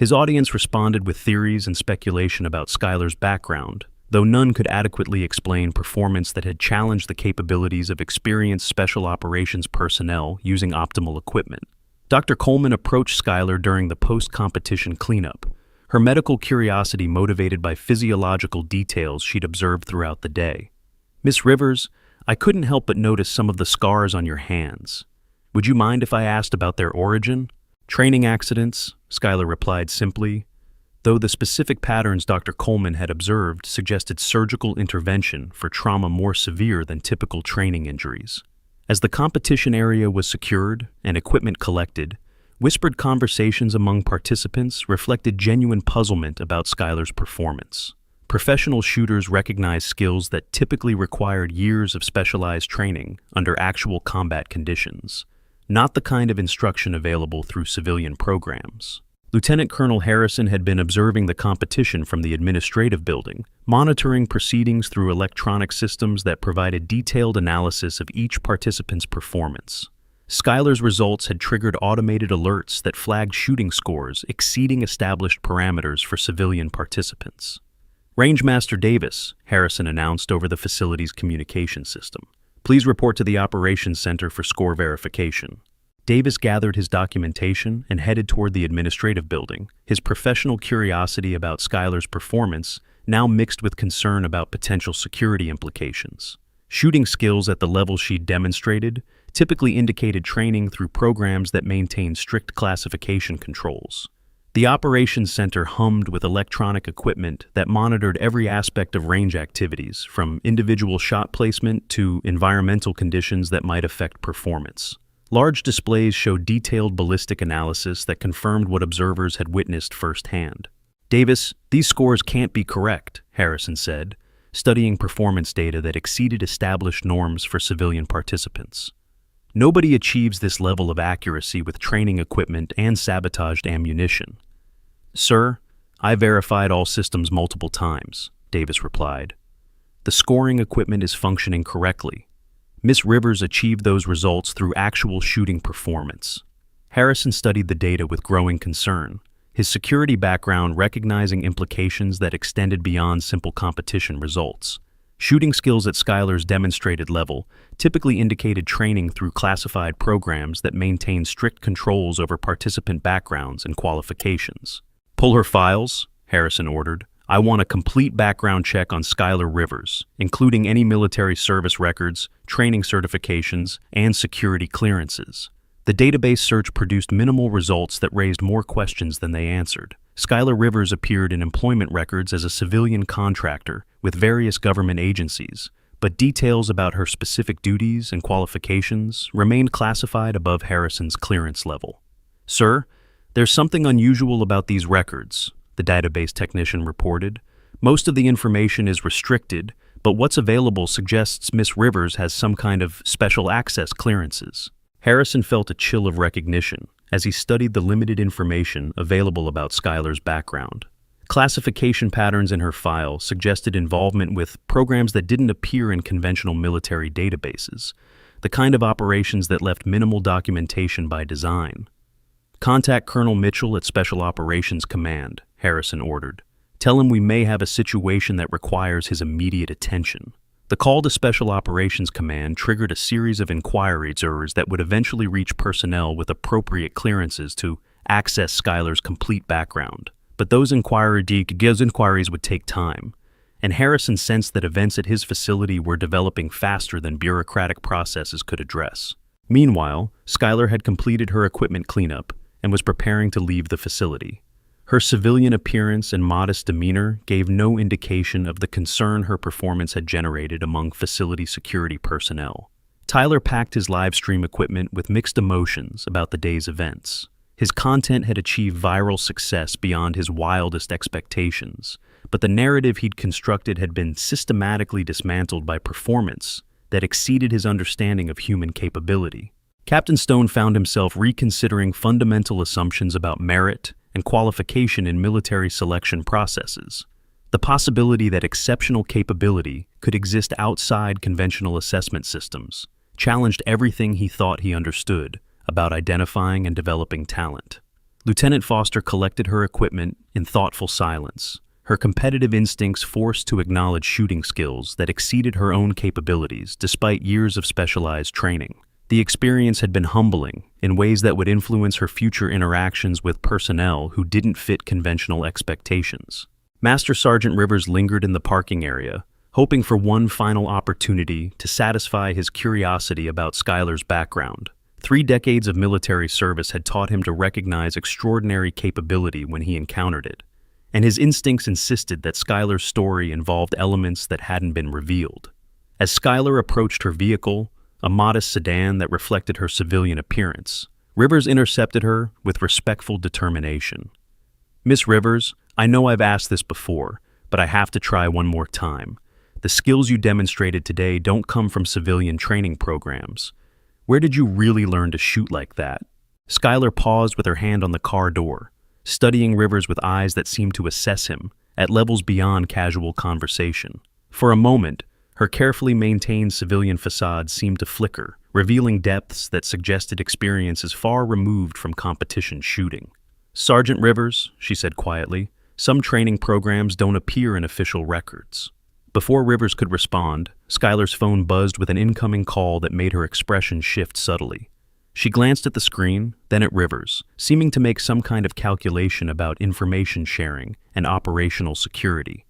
His audience responded with theories and speculation about Schuyler's background, though none could adequately explain performance that had challenged the capabilities of experienced special operations personnel using optimal equipment. Dr. Coleman approached Schuyler during the post-competition cleanup, her medical curiosity motivated by physiological details she'd observed throughout the day. "Miss Rivers, I couldn't help but notice some of the scars on your hands. Would you mind if I asked about their origin?" "Training accidents," Schuyler replied simply, though the specific patterns Dr. Coleman had observed suggested surgical intervention for trauma more severe than typical training injuries. As the competition area was secured and equipment collected, whispered conversations among participants reflected genuine puzzlement about Schuyler's performance. Professional shooters recognized skills that typically required years of specialized training under actual combat conditions, not the kind of instruction available through civilian programs. Lieutenant Colonel Harrison had been observing the competition from the administrative building, monitoring proceedings through electronic systems that provided detailed analysis of each participant's performance. Schuyler's results had triggered automated alerts that flagged shooting scores exceeding established parameters for civilian participants. "Rangemaster Davis," Harrison announced over the facility's communication system. "Please report to the Operations Center for score verification." Davis gathered his documentation and headed toward the administrative building, his professional curiosity about Schuyler's performance now mixed with concern about potential security implications. Shooting skills at the level she'd demonstrated typically indicated training through programs that maintained strict classification controls. The operations center hummed with electronic equipment that monitored every aspect of range activities, from individual shot placement to environmental conditions that might affect performance. Large displays showed detailed ballistic analysis that confirmed what observers had witnessed firsthand. "Davis, these scores can't be correct," Harrison said, studying performance data that exceeded established norms for civilian participants. "Nobody achieves this level of accuracy with training equipment and sabotaged ammunition." "Sir, I verified all systems multiple times," Davis replied. "The scoring equipment is functioning correctly. Miss Rivers achieved those results through actual shooting performance." Harrison studied the data with growing concern, his security background recognizing implications that extended beyond simple competition results. Shooting skills at Schuyler's demonstrated level typically indicated training through classified programs that maintained strict controls over participant backgrounds and qualifications. "Pull her files," Harrison ordered. "I want a complete background check on Schuyler Rivers, including any military service records, training certifications, and security clearances." The database search produced minimal results that raised more questions than they answered. Schuyler Rivers appeared in employment records as a civilian contractor with various government agencies, but details about her specific duties and qualifications remained classified above Harrison's clearance level. "Sir, there's something unusual about these records," the database technician reported. "Most of the information is restricted, but what's available suggests Miss Rivers has some kind of special access clearances." Harrison felt a chill of recognition as he studied the limited information available about Schuyler's background. Classification patterns in her file suggested involvement with programs that didn't appear in conventional military databases, the kind of operations that left minimal documentation by design. "Contact Colonel Mitchell at Special Operations Command," Harrison ordered. "Tell him we may have a situation that requires his immediate attention." The call to Special Operations Command triggered a series of inquiries that would eventually reach personnel with appropriate clearances to access Schuyler's complete background. But those inquiries would take time, and Harrison sensed that events at his facility were developing faster than bureaucratic processes could address. Meanwhile, Schuyler had completed her equipment cleanup and was preparing to leave the facility. Her civilian appearance and modest demeanor gave no indication of the concern her performance had generated among facility security personnel. Tyler packed his live stream equipment with mixed emotions about the day's events. His content had achieved viral success beyond his wildest expectations, but the narrative he'd constructed had been systematically dismantled by performance that exceeded his understanding of human capability. Captain Stone found himself reconsidering fundamental assumptions about merit and qualification in military selection processes. The possibility that exceptional capability could exist outside conventional assessment systems challenged everything he thought he understood about identifying and developing talent. Lieutenant Foster collected her equipment in thoughtful silence, her competitive instincts forced to acknowledge shooting skills that exceeded her own capabilities despite years of specialized training. The experience had been humbling in ways that would influence her future interactions with personnel who didn't fit conventional expectations. Master Sergeant Rivers lingered in the parking area, hoping for one final opportunity to satisfy his curiosity about Skylar's background. 3 decades of military service had taught him to recognize extraordinary capability when he encountered it, and his instincts insisted that Skylar's story involved elements that hadn't been revealed. As Skylar approached her vehicle, a modest sedan that reflected her civilian appearance, Rivers intercepted her with respectful determination. "Miss Rivers, I know I've asked this before, but I have to try one more time. The skills you demonstrated today don't come from civilian training programs. Where did you really learn to shoot like that?" Skylar paused with her hand on the car door, studying Rivers with eyes that seemed to assess him at levels beyond casual conversation. For a moment, her carefully maintained civilian facade seemed to flicker, revealing depths that suggested experiences far removed from competition shooting. "Sergeant Rivers," she said quietly, "some training programs don't appear in official records." Before Rivers could respond, Skylar's phone buzzed with an incoming call that made her expression shift subtly. She glanced at the screen, then at Rivers, seeming to make some kind of calculation about information sharing and operational security.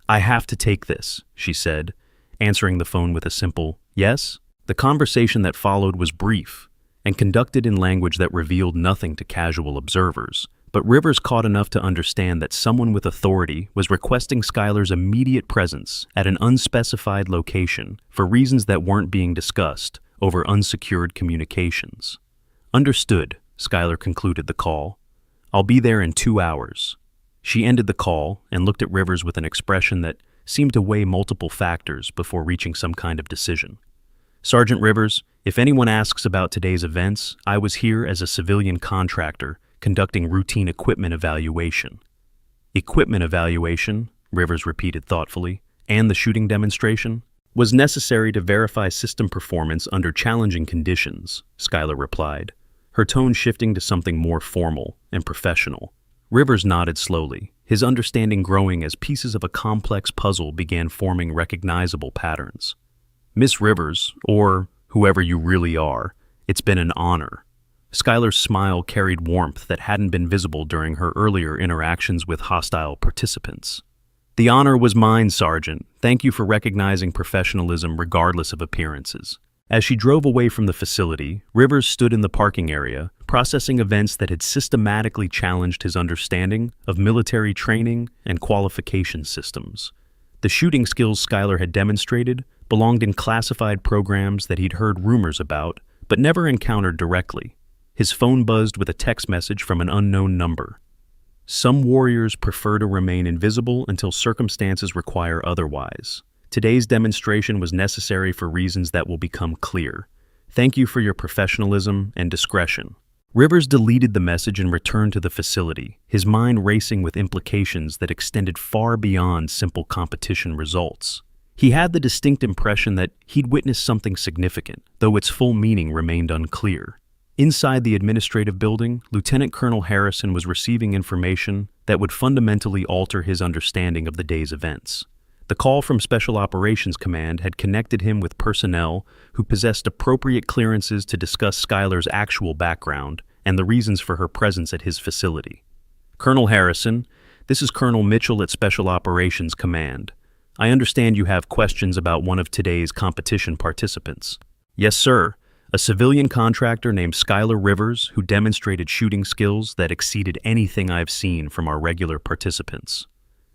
"I have to take this," she said, answering the phone with a simple, "Yes?" The conversation that followed was brief and conducted in language that revealed nothing to casual observers, but Rivers caught enough to understand that someone with authority was requesting Skylar's immediate presence at an unspecified location for reasons that weren't being discussed over unsecured communications. "Understood," Skylar concluded the call. "I'll be there in 2 hours." She ended the call and looked at Rivers with an expression that seemed to weigh multiple factors before reaching some kind of decision. "Sergeant Rivers, if anyone asks about today's events, I was here as a civilian contractor conducting routine equipment evaluation." "Equipment evaluation," Rivers repeated thoughtfully, "and the shooting demonstration?" "Was necessary to verify system performance under challenging conditions," Skylar replied, her tone shifting to something more formal and professional. Rivers nodded slowly, his understanding growing as pieces of a complex puzzle began forming recognizable patterns. "Miss Rivers, or whoever you really are, it's been an honor." Skylar's smile carried warmth that hadn't been visible during her earlier interactions with hostile participants. "The honor was mine, Sergeant. Thank you for recognizing professionalism regardless of appearances." As she drove away from the facility, Rivers stood in the parking area, processing events that had systematically challenged his understanding of military training and qualification systems. The shooting skills Skylar had demonstrated belonged in classified programs that he'd heard rumors about, but never encountered directly. His phone buzzed with a text message from an unknown number. "Some warriors prefer to remain invisible until circumstances require otherwise. Today's demonstration was necessary for reasons that will become clear. Thank you for your professionalism and discretion." Rivers deleted the message and returned to the facility, his mind racing with implications that extended far beyond simple competition results. He had the distinct impression that he'd witnessed something significant, though its full meaning remained unclear. Inside the administrative building, Lieutenant Colonel Harrison was receiving information that would fundamentally alter his understanding of the day's events. The call from Special Operations Command had connected him with personnel who possessed appropriate clearances to discuss Skylar's actual background and the reasons for her presence at his facility. "Colonel Harrison, this is Colonel Mitchell at Special Operations Command. I understand you have questions about one of today's competition participants." "Yes, sir. A civilian contractor named Skylar Rivers who demonstrated shooting skills that exceeded anything I've seen from our regular participants."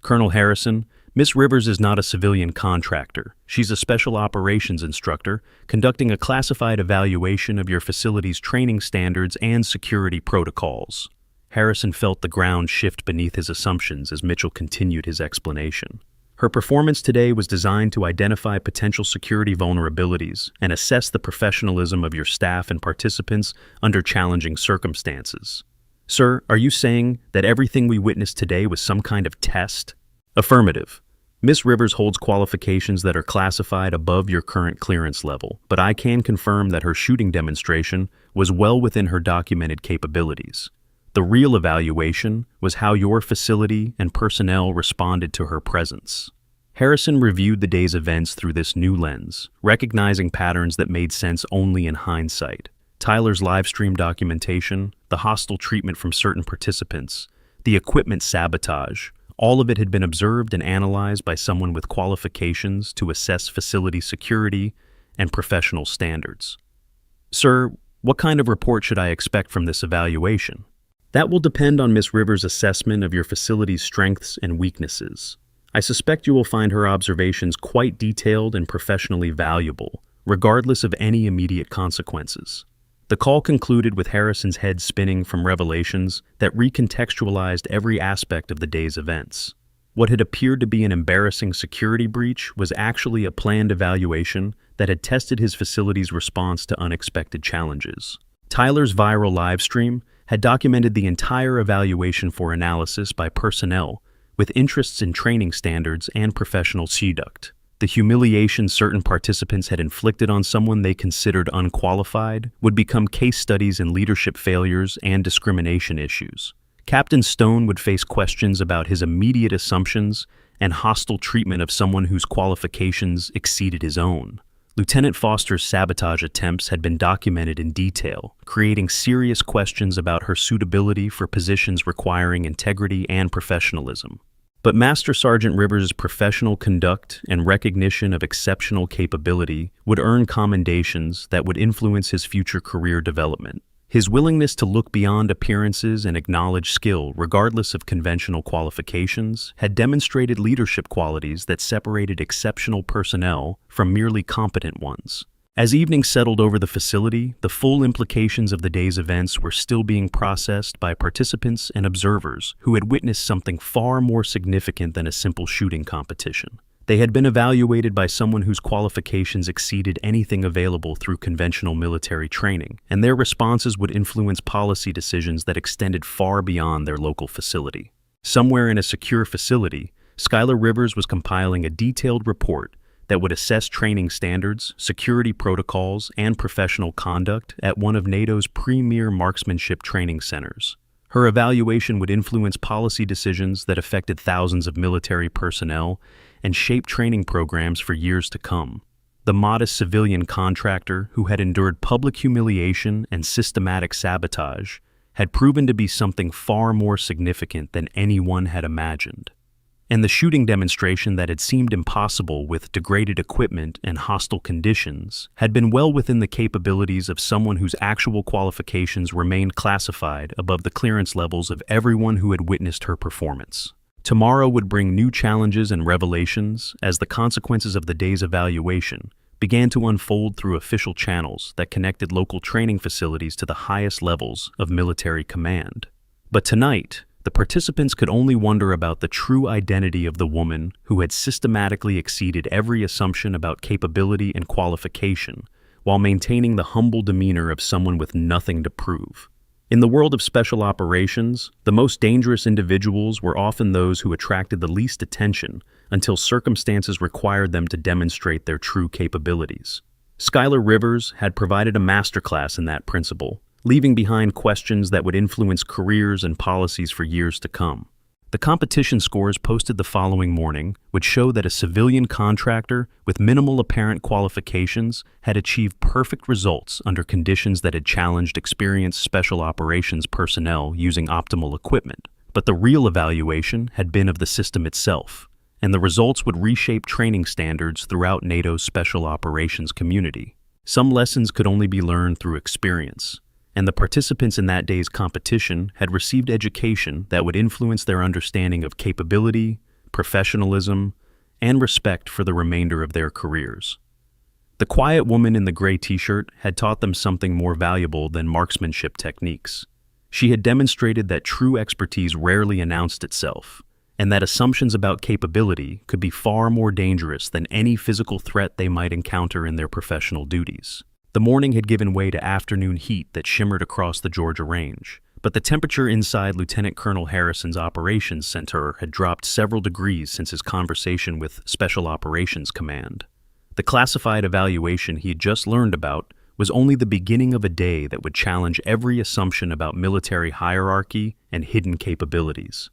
"Colonel Harrison, Miss Rivers is not a civilian contractor. She's a special operations instructor conducting a classified evaluation of your facility's training standards and security protocols." Harrison felt the ground shift beneath his assumptions as Mitchell continued his explanation. "Her performance today was designed to identify potential security vulnerabilities and assess the professionalism of your staff and participants under challenging circumstances." "Sir, are you saying that everything we witnessed today was some kind of test?" "Affirmative. Miss Rivers holds qualifications that are classified above your current clearance level, but I can confirm that her shooting demonstration was well within her documented capabilities. The real evaluation was how your facility and personnel responded to her presence. Harrison reviewed the day's events through this new lens, recognizing patterns that made sense only in hindsight. Tyler's livestream documentation, the hostile treatment from certain participants, the equipment sabotage, all of it had been observed and analyzed by someone with qualifications to assess facility security and professional standards. Sir, what kind of report should I expect from this evaluation? That will depend on Ms. Rivers' assessment of your facility's strengths and weaknesses. I suspect you will find her observations quite detailed and professionally valuable, regardless of any immediate consequences. The call concluded with Harrison's head spinning from revelations that recontextualized every aspect of the day's events. What had appeared to be an embarrassing security breach was actually a planned evaluation that had tested his facility's response to unexpected challenges. Tyler's viral livestream had documented the entire evaluation for analysis by personnel with interests in training standards and professional conduct. The humiliation certain participants had inflicted on someone they considered unqualified would become case studies in leadership failures and discrimination issues. Captain Stone would face questions about his immediate assumptions and hostile treatment of someone whose qualifications exceeded his own. Lieutenant Foster's sabotage attempts had been documented in detail, creating serious questions about her suitability for positions requiring integrity and professionalism. But Master Sergeant Rivers' professional conduct and recognition of exceptional capability would earn commendations that would influence his future career development. His willingness to look beyond appearances and acknowledge skill, regardless of conventional qualifications, had demonstrated leadership qualities that separated exceptional personnel from merely competent ones. As evening settled over the facility, the full implications of the day's events were still being processed by participants and observers who had witnessed something far more significant than a simple shooting competition. They had been evaluated by someone whose qualifications exceeded anything available through conventional military training, and their responses would influence policy decisions that extended far beyond their local facility. Somewhere in a secure facility, Skylar Rivers was compiling a detailed report that would assess training standards, security protocols, and professional conduct at one of NATO's premier marksmanship training centers. Her evaluation would influence policy decisions that affected thousands of military personnel and shape training programs for years to come. The modest civilian contractor who had endured public humiliation and systematic sabotage had proven to be something far more significant than anyone had imagined. And the shooting demonstration that had seemed impossible with degraded equipment and hostile conditions had been well within the capabilities of someone whose actual qualifications remained classified above the clearance levels of everyone who had witnessed her performance. Tomorrow would bring new challenges and revelations as the consequences of the day's evaluation began to unfold through official channels that connected local training facilities to the highest levels of military command. But tonight, the participants could only wonder about the true identity of the woman who had systematically exceeded every assumption about capability and qualification, while maintaining the humble demeanor of someone with nothing to prove. In the world of special operations, the most dangerous individuals were often those who attracted the least attention until circumstances required them to demonstrate their true capabilities. Skylar Rivers had provided a masterclass in that principle, leaving behind questions that would influence careers and policies for years to come. The competition scores posted the following morning would show that a civilian contractor with minimal apparent qualifications had achieved perfect results under conditions that had challenged experienced special operations personnel using optimal equipment. But the real evaluation had been of the system itself, and the results would reshape training standards throughout NATO's special operations community. Some lessons could only be learned through experience, and the participants in that day's competition had received education that would influence their understanding of capability, professionalism, and respect for the remainder of their careers. The quiet woman in the gray t-shirt had taught them something more valuable than marksmanship techniques. She had demonstrated that true expertise rarely announced itself, and that assumptions about capability could be far more dangerous than any physical threat they might encounter in their professional duties. The morning had given way to afternoon heat that shimmered across the Georgia range, but the temperature inside Lieutenant Colonel Harrison's operations center had dropped several degrees since his conversation with Special Operations Command. The classified evaluation he had just learned about was only the beginning of a day that would challenge every assumption about military hierarchy and hidden capabilities.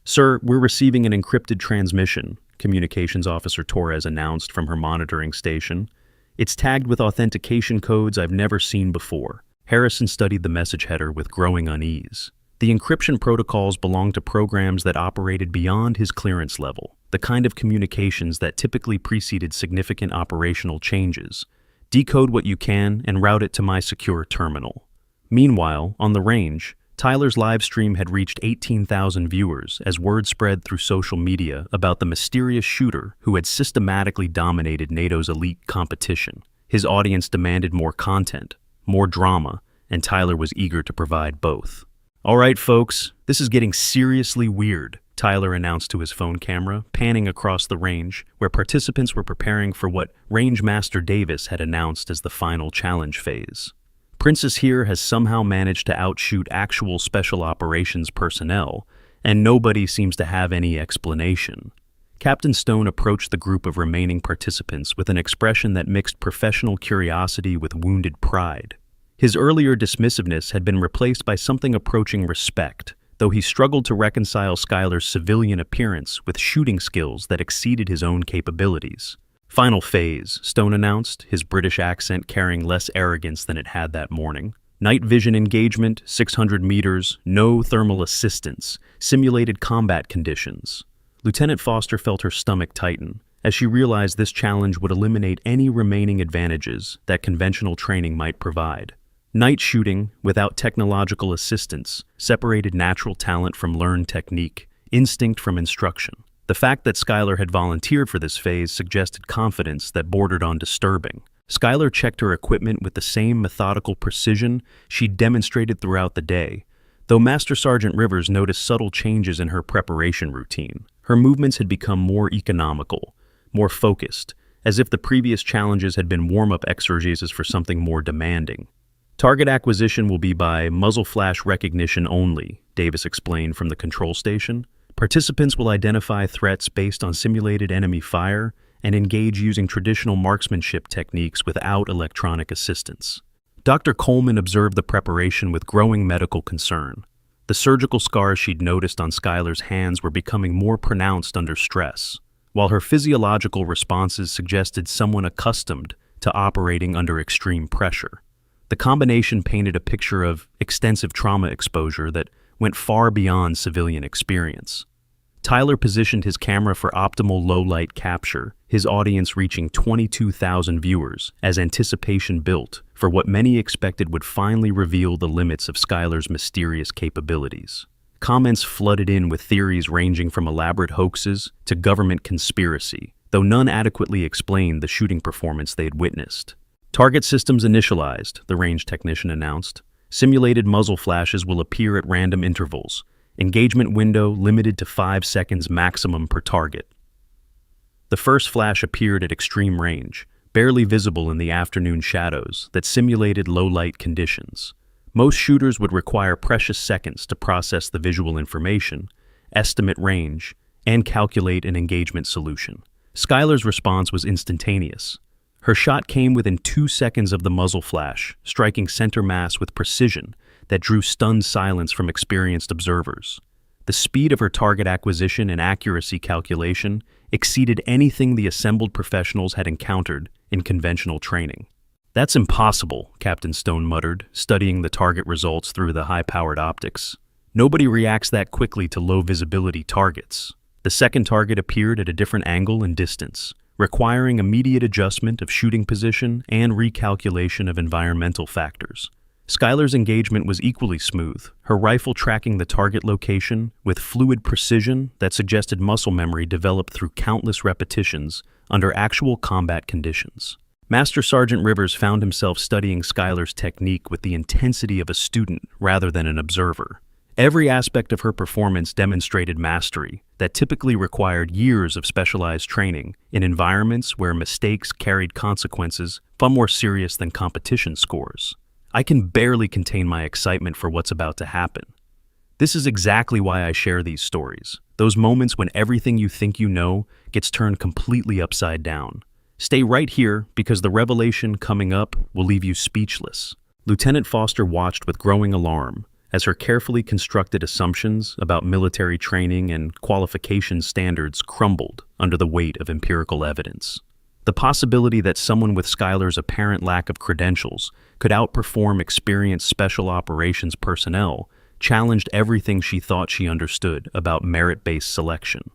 "Sir, we're receiving an encrypted transmission," Communications Officer Torres announced from her monitoring station. "It's tagged with authentication codes I've never seen before." Harrison studied the message header with growing unease. The encryption protocols belonged to programs that operated beyond his clearance level, the kind of communications that typically preceded significant operational changes. "Decode what you can and route it to my secure terminal." Meanwhile, on the range, Tyler's live stream had reached 18,000 viewers as word spread through social media about the mysterious shooter who had systematically dominated NATO's elite competition. His audience demanded more content, more drama, and Tyler was eager to provide both. "All right, folks, this is getting seriously weird," Tyler announced to his phone camera, panning across the range, where participants were preparing for what Range Master Davis had announced as the final challenge phase. "Princess here has somehow managed to outshoot actual special operations personnel, and nobody seems to have any explanation." Captain Stone approached the group of remaining participants with an expression that mixed professional curiosity with wounded pride. His earlier dismissiveness had been replaced by something approaching respect, though he struggled to reconcile Skylar's civilian appearance with shooting skills that exceeded his own capabilities. "Final phase," Stone announced, his British accent carrying less arrogance than it had that morning. "Night vision engagement, 600 meters, no thermal assistance, simulated combat conditions." Lieutenant Foster felt her stomach tighten, as she realized this challenge would eliminate any remaining advantages that conventional training might provide. Night shooting, without technological assistance, separated natural talent from learned technique, instinct from instruction. The fact that Skylar had volunteered for this phase suggested confidence that bordered on disturbing. Skylar checked her equipment with the same methodical precision she'd demonstrated throughout the day, though Master Sergeant Rivers noticed subtle changes in her preparation routine. Her movements had become more economical, more focused, as if the previous challenges had been warm-up exercises for something more demanding. "Target acquisition will be by muzzle flash recognition only," Davis explained from the control station. "Participants will identify threats based on simulated enemy fire and engage using traditional marksmanship techniques without electronic assistance." Dr. Coleman observed the preparation with growing medical concern. The surgical scars she'd noticed on Skylar's hands were becoming more pronounced under stress, while her physiological responses suggested someone accustomed to operating under extreme pressure. The combination painted a picture of extensive trauma exposure that went far beyond civilian experience. Tyler positioned his camera for optimal low-light capture, his audience reaching 22,000 viewers as anticipation built for what many expected would finally reveal the limits of Skylar's mysterious capabilities. Comments flooded in with theories ranging from elaborate hoaxes to government conspiracy, though none adequately explained the shooting performance they'd witnessed. "Target systems initialized," the range technician announced. "Simulated muzzle flashes will appear at random intervals. Engagement window limited to 5 seconds maximum per target." The first flash appeared at extreme range, barely visible in the afternoon shadows that simulated low-light conditions. Most shooters would require precious seconds to process the visual information, estimate range, and calculate an engagement solution. Skylar's response was instantaneous. Her shot came within 2 seconds of the muzzle flash, striking center mass with precision that drew stunned silence from experienced observers. The speed of her target acquisition and accuracy calculation exceeded anything the assembled professionals had encountered in conventional training. "That's impossible," Captain Stone muttered, studying the target results through the high-powered optics. "Nobody reacts that quickly to low-visibility targets." The second target appeared at a different angle and distance, requiring immediate adjustment of shooting position and recalculation of environmental factors. Skylar's engagement was equally smooth, her rifle tracking the target location with fluid precision that suggested muscle memory developed through countless repetitions under actual combat conditions. Master Sergeant Rivers found himself studying Skylar's technique with the intensity of a student rather than an observer. Every aspect of her performance demonstrated mastery that typically required years of specialized training in environments where mistakes carried consequences far more serious than competition scores. "I can barely contain my excitement for what's about to happen. This is exactly why I share these stories, those moments when everything you think you know gets turned completely upside down. Stay right here because the revelation coming up will leave you speechless. Lieutenant Foster watched with growing alarm as her carefully constructed assumptions about military training and qualification standards crumbled under the weight of empirical evidence. The possibility that someone with Skylar's apparent lack of credentials could outperform experienced special operations personnel challenged everything she thought she understood about merit-based selection.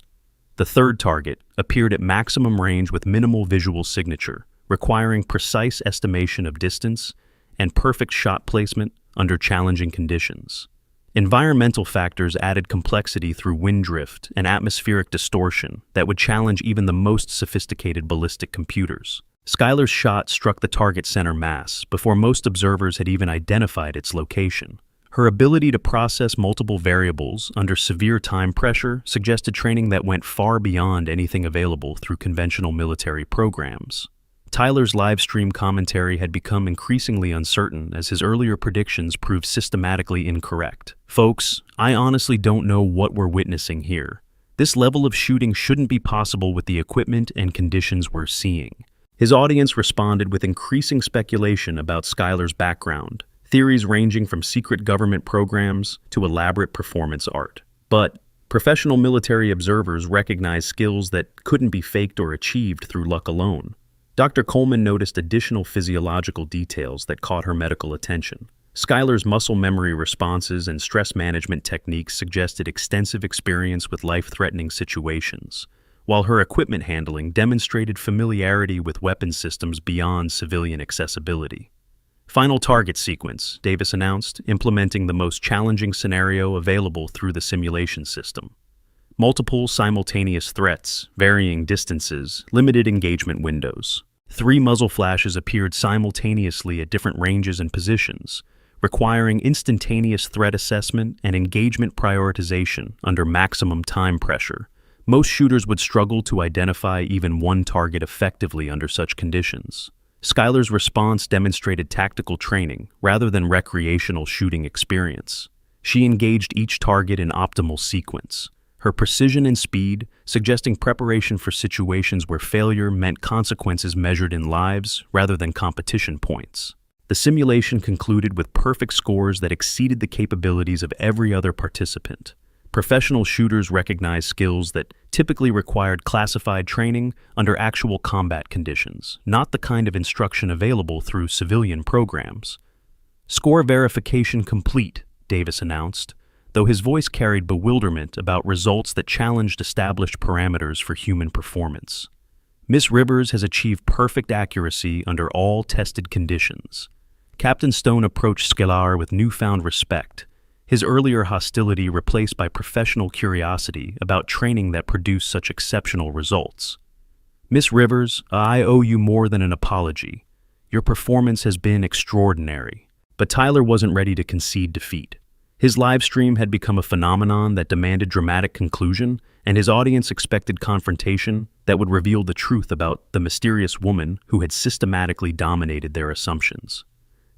The third target appeared at maximum range with minimal visual signature, requiring precise estimation of distance and perfect shot placement under challenging conditions. Environmental factors added complexity through wind drift and atmospheric distortion that would challenge even the most sophisticated ballistic computers. Skylar's shot struck the target center mass before most observers had even identified its location. Her ability to process multiple variables under severe time pressure suggested training that went far beyond anything available through conventional military programs. Tyler's live stream commentary had become increasingly uncertain as his earlier predictions proved systematically incorrect. Folks, I honestly don't know what we're witnessing here. This level of shooting shouldn't be possible with the equipment and conditions we're seeing. His audience responded with increasing speculation about Skylar's background, theories ranging from secret government programs to elaborate performance art. But professional military observers recognized skills that couldn't be faked or achieved through luck alone. Dr. Coleman noticed additional physiological details that caught her medical attention. Skylar's muscle memory responses and stress management techniques suggested extensive experience with life-threatening situations, while her equipment handling demonstrated familiarity with weapon systems beyond civilian accessibility. Final target sequence, Davis announced, implementing the most challenging scenario available through the simulation system. Multiple simultaneous threats, varying distances, limited engagement windows. 3 muzzle flashes appeared simultaneously at different ranges and positions, requiring instantaneous threat assessment and engagement prioritization under maximum time pressure. Most shooters would struggle to identify even one target effectively under such conditions. Skylar's response demonstrated tactical training rather than recreational shooting experience. She engaged each target in optimal sequence, her precision and speed suggesting preparation for situations where failure meant consequences measured in lives rather than competition points. The simulation concluded with perfect scores that exceeded the capabilities of every other participant. Professional shooters recognized skills that typically required classified training under actual combat conditions, not the kind of instruction available through civilian programs. Score verification complete, Davis announced, though his voice carried bewilderment about results that challenged established parameters for human performance. Miss Rivers has achieved perfect accuracy under all tested conditions. Captain Stone approached Skylar with newfound respect, his earlier hostility replaced by professional curiosity about training that produced such exceptional results. Miss Rivers, I owe you more than an apology. Your performance has been extraordinary. But Tyler wasn't ready to concede defeat. His live stream had become a phenomenon that demanded dramatic conclusion, and his audience expected confrontation that would reveal the truth about the mysterious woman who had systematically dominated their assumptions.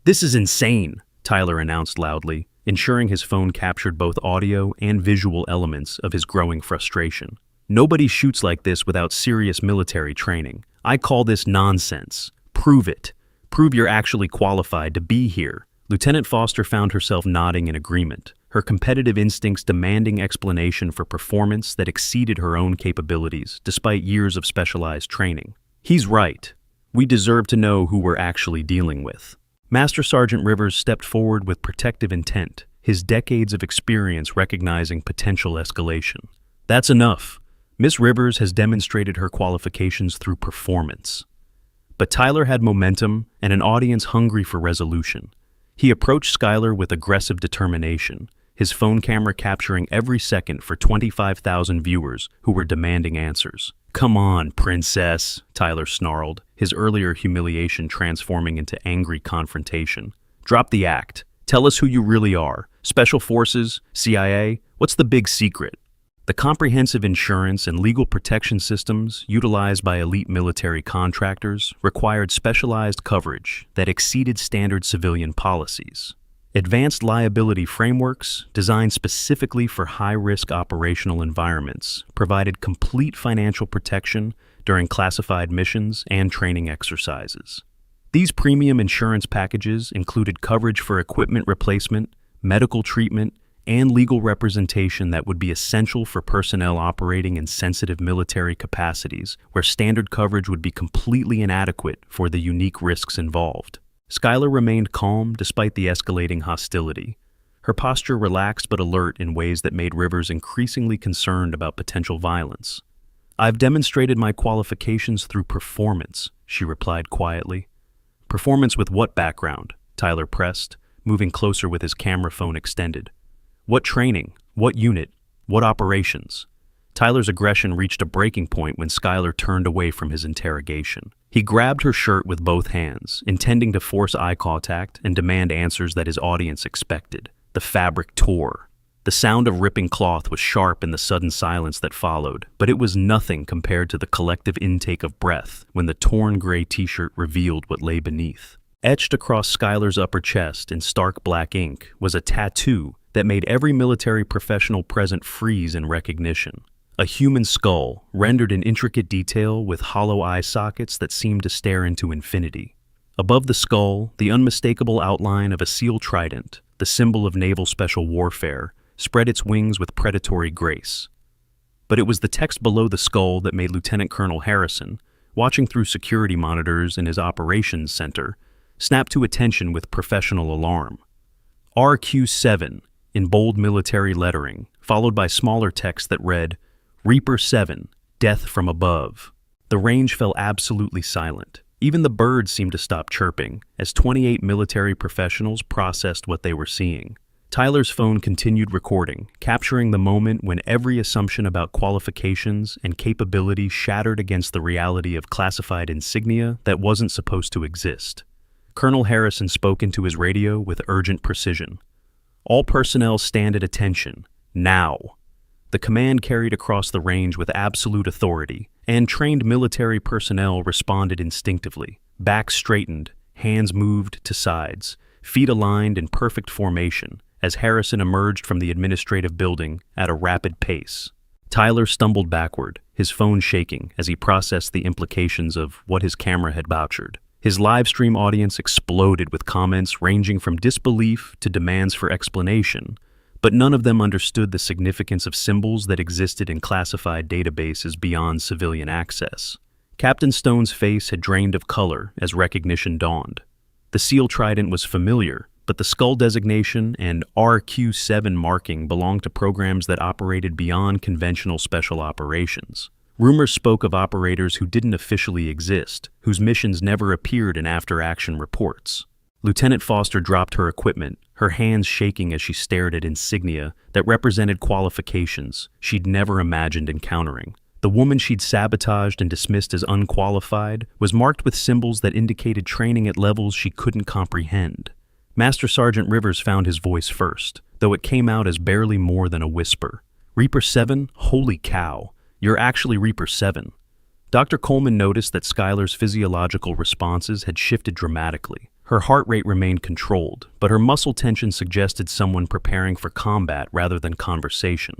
"This is insane," Tyler announced loudly, ensuring his phone captured both audio and visual elements of his growing frustration. "Nobody shoots like this without serious military training. I call this nonsense. Prove it. Prove you're actually qualified to be here." Lieutenant Foster found herself nodding in agreement, her competitive instincts demanding explanation for performance that exceeded her own capabilities despite years of specialized training. "He's right. We deserve to know who we're actually dealing with." Master Sergeant Rivers stepped forward with protective intent, his decades of experience recognizing potential escalation. "That's enough. Miss Rivers has demonstrated her qualifications through performance." But Tyler had momentum and an audience hungry for resolution. He approached Skylar with aggressive determination, his phone camera capturing every second for 25,000 viewers who were demanding answers. "Come on, princess," Tyler snarled, his earlier humiliation transforming into angry confrontation. "Drop the act. Tell us who you really are. Special Forces? CIA? What's the big secret?" The comprehensive insurance and legal protection systems utilized by elite military contractors required specialized coverage that exceeded standard civilian policies. Advanced liability frameworks, designed specifically for high-risk operational environments, provided complete financial protection during classified missions and training exercises. These premium insurance packages included coverage for equipment replacement, medical treatment, and legal representation that would be essential for personnel operating in sensitive military capacities, where standard coverage would be completely inadequate for the unique risks involved. Skylar remained calm despite the escalating hostility. Her posture relaxed but alert in ways that made Rivers increasingly concerned about potential violence. "I've demonstrated my qualifications through performance," she replied quietly. "Performance with what background?" Tyler pressed, moving closer with his camera phone extended. "What training? What unit? What operations?" Tyler's aggression reached a breaking point when Skylar turned away from his interrogation. He grabbed her shirt with both hands, intending to force eye contact and demand answers that his audience expected. The fabric tore. The sound of ripping cloth was sharp in the sudden silence that followed, but it was nothing compared to the collective intake of breath when the torn gray t-shirt revealed what lay beneath. Etched across Skylar's upper chest in stark black ink was a tattoo that made every military professional present freeze in recognition. A human skull, rendered in intricate detail with hollow eye sockets that seemed to stare into infinity. Above the skull, the unmistakable outline of a SEAL trident, the symbol of naval special warfare, spread its wings with predatory grace. But it was the text below the skull that made Lieutenant Colonel Harrison, watching through security monitors in his operations center, snap to attention with professional alarm. RQ-7, in bold military lettering, followed by smaller text that read, Reaper 7, Death from Above. The range fell absolutely silent. Even the birds seemed to stop chirping, as 28 military professionals processed what they were seeing. Tyler's phone continued recording, capturing the moment when every assumption about qualifications and capability shattered against the reality of classified insignia that wasn't supposed to exist. Colonel Harrison spoke into his radio with urgent precision. "All personnel stand at attention, now." The command carried across the range with absolute authority, and trained military personnel responded instinctively. Backs straightened, hands moved to sides, feet aligned in perfect formation, as Harrison emerged from the administrative building at a rapid pace. Tyler stumbled backward, his phone shaking as he processed the implications of what his camera had vouchered. His live stream audience exploded with comments ranging from disbelief to demands for explanation, but none of them understood the significance of symbols that existed in classified databases beyond civilian access. Captain Stone's face had drained of color as recognition dawned. The SEAL trident was familiar, but the skull designation and RQ-7 marking belonged to programs that operated beyond conventional special operations. Rumors spoke of operators who didn't officially exist, whose missions never appeared in after-action reports. Lieutenant Foster dropped her equipment, her hands shaking as she stared at insignia that represented qualifications she'd never imagined encountering. The woman she'd sabotaged and dismissed as unqualified was marked with symbols that indicated training at levels she couldn't comprehend. Master Sergeant Rivers found his voice first, though it came out as barely more than a whisper. "Reaper 7? Holy cow. You're actually Reaper 7. Dr. Coleman noticed that Skylar's physiological responses had shifted dramatically. Her heart rate remained controlled, but her muscle tension suggested someone preparing for combat rather than conversation.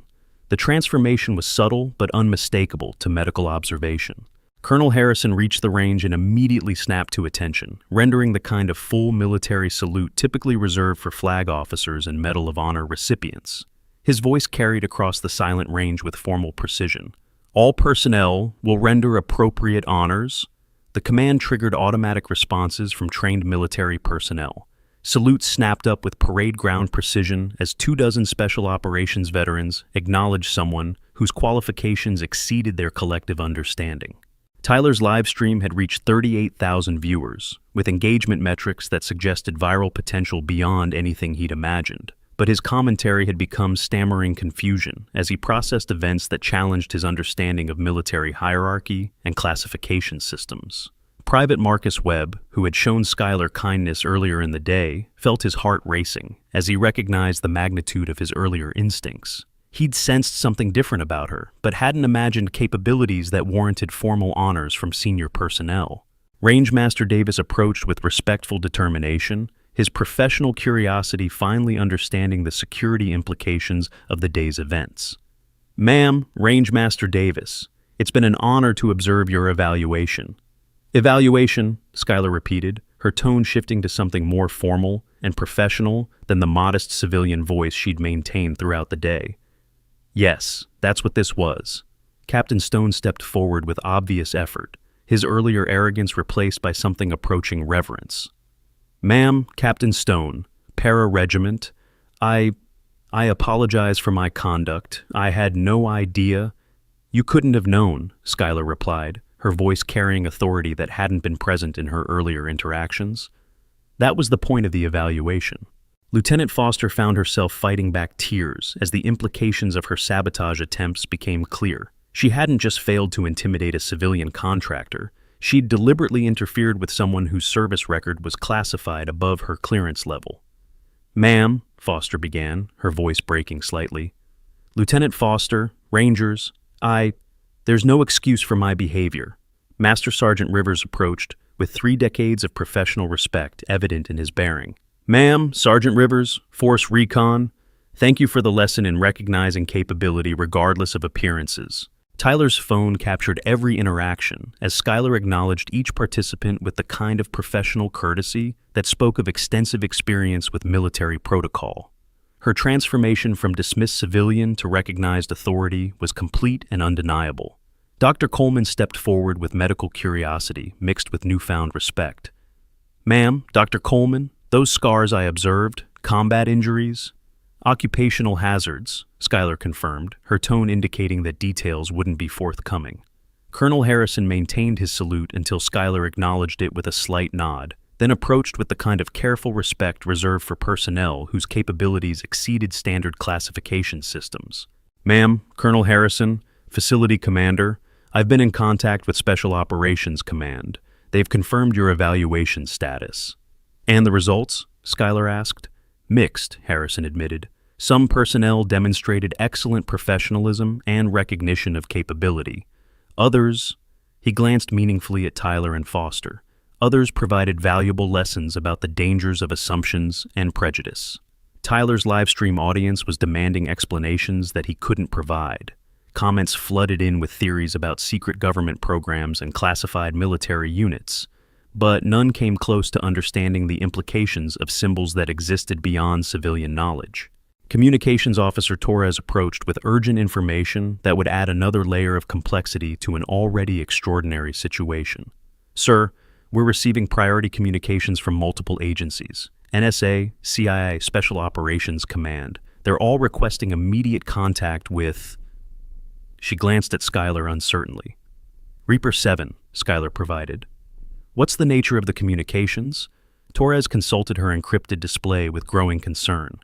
The transformation was subtle but unmistakable to medical observation. Colonel Harrison reached the range and immediately snapped to attention, rendering the kind of full military salute typically reserved for flag officers and Medal of Honor recipients. His voice carried across the silent range with formal precision. "All personnel will render appropriate honors." The command triggered automatic responses from trained military personnel. Salutes snapped up with parade ground precision as 24 special operations veterans acknowledged someone whose qualifications exceeded their collective understanding. Tyler's live stream had reached 38,000 viewers, with engagement metrics that suggested viral potential beyond anything he'd imagined. But his commentary had become stammering confusion as he processed events that challenged his understanding of military hierarchy and classification systems. Private Marcus Webb, who had shown Skylar kindness earlier in the day, felt his heart racing as he recognized the magnitude of his earlier instincts. He'd sensed something different about her, but hadn't imagined capabilities that warranted formal honors from senior personnel. Rangemaster Davis approached with respectful determination, his professional curiosity finally understanding the security implications of the day's events. "Ma'am, Rangemaster Davis, it's been an honor to observe your evaluation." "Evaluation," Skylar repeated, her tone shifting to something more formal and professional than the modest civilian voice she'd maintained throughout the day. "Yes, that's what this was." Captain Stone stepped forward with obvious effort, his earlier arrogance replaced by something approaching reverence. "Ma'am, Captain Stone, Para-Regiment, I apologize for my conduct. I had no idea." "You couldn't have known," Skylar replied, her voice carrying authority that hadn't been present in her earlier interactions. That was the point of the evaluation. Lieutenant Foster found herself fighting back tears as the implications of her sabotage attempts became clear. She hadn't just failed to intimidate a civilian contractor, she'd deliberately interfered with someone whose service record was classified above her clearance level. "Ma'am," Foster began, her voice breaking slightly. "Lieutenant Foster, Rangers, there's no excuse for my behavior." Master Sergeant Rivers approached, with 3 decades of professional respect evident in his bearing. "Ma'am, Sergeant Rivers, Force Recon, thank you for the lesson in recognizing capability regardless of appearances." Tyler's phone captured every interaction as Skylar acknowledged each participant with the kind of professional courtesy that spoke of extensive experience with military protocol. Her transformation from dismissed civilian to recognized authority was complete and undeniable. Dr. Coleman stepped forward with medical curiosity mixed with newfound respect. "Ma'am, Dr. Coleman, those scars I observed, combat injuries?" "Occupational hazards," Skylar confirmed, her tone indicating that details wouldn't be forthcoming. Colonel Harrison maintained his salute until Skylar acknowledged it with a slight nod, then approached with the kind of careful respect reserved for personnel whose capabilities exceeded standard classification systems. "Ma'am, Colonel Harrison, Facility Commander, I've been in contact with Special Operations Command. They've confirmed your evaluation status." "And the results?" Skylar asked. "Mixed," Harrison admitted. "Some personnel demonstrated excellent professionalism and recognition of capability. Others," he glanced meaningfully at Tyler and Foster, "others provided valuable lessons about the dangers of assumptions and prejudice." Tyler's livestream audience was demanding explanations that he couldn't provide. Comments flooded in with theories about secret government programs and classified military units, but none came close to understanding the implications of symbols that existed beyond civilian knowledge. Communications Officer Torres approached with urgent information that would add another layer of complexity to an already extraordinary situation. "Sir, we're receiving priority communications from multiple agencies. NSA, CIA, Special Operations Command. They're all requesting immediate contact with..." She glanced at Skylar uncertainly. "Reaper 7, Skylar provided. "What's the nature of the communications?" Torres consulted her encrypted display with growing concern.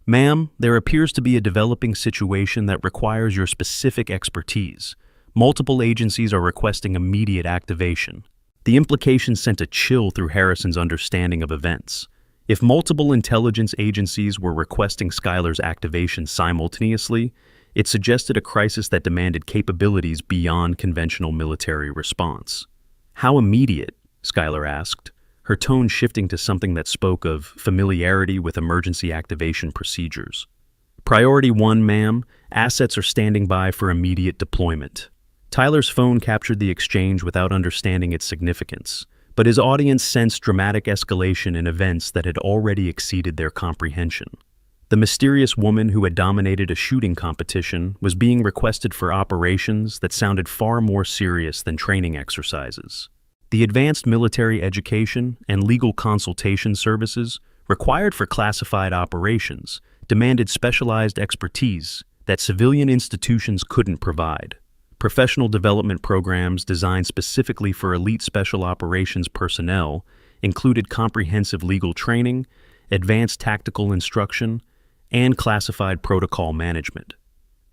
"Ma'am, there appears to be a developing situation that requires your specific expertise. Multiple agencies are requesting immediate activation." The implication sent a chill through Harrison's understanding of events. If multiple intelligence agencies were requesting Skylar's activation simultaneously, it suggested a crisis that demanded capabilities beyond conventional military response. "How immediate?" Skylar asked, her tone shifting to something that spoke of familiarity with emergency activation procedures. "Priority 1, ma'am. Assets are standing by for immediate deployment." Tyler's phone captured the exchange without understanding its significance, but his audience sensed dramatic escalation in events that had already exceeded their comprehension. The mysterious woman who had dominated a shooting competition was being requested for operations that sounded far more serious than training exercises. The advanced military education and legal consultation services required for classified operations demanded specialized expertise that civilian institutions couldn't provide. Professional development programs designed specifically for elite special operations personnel included comprehensive legal training, advanced tactical instruction, and classified protocol management.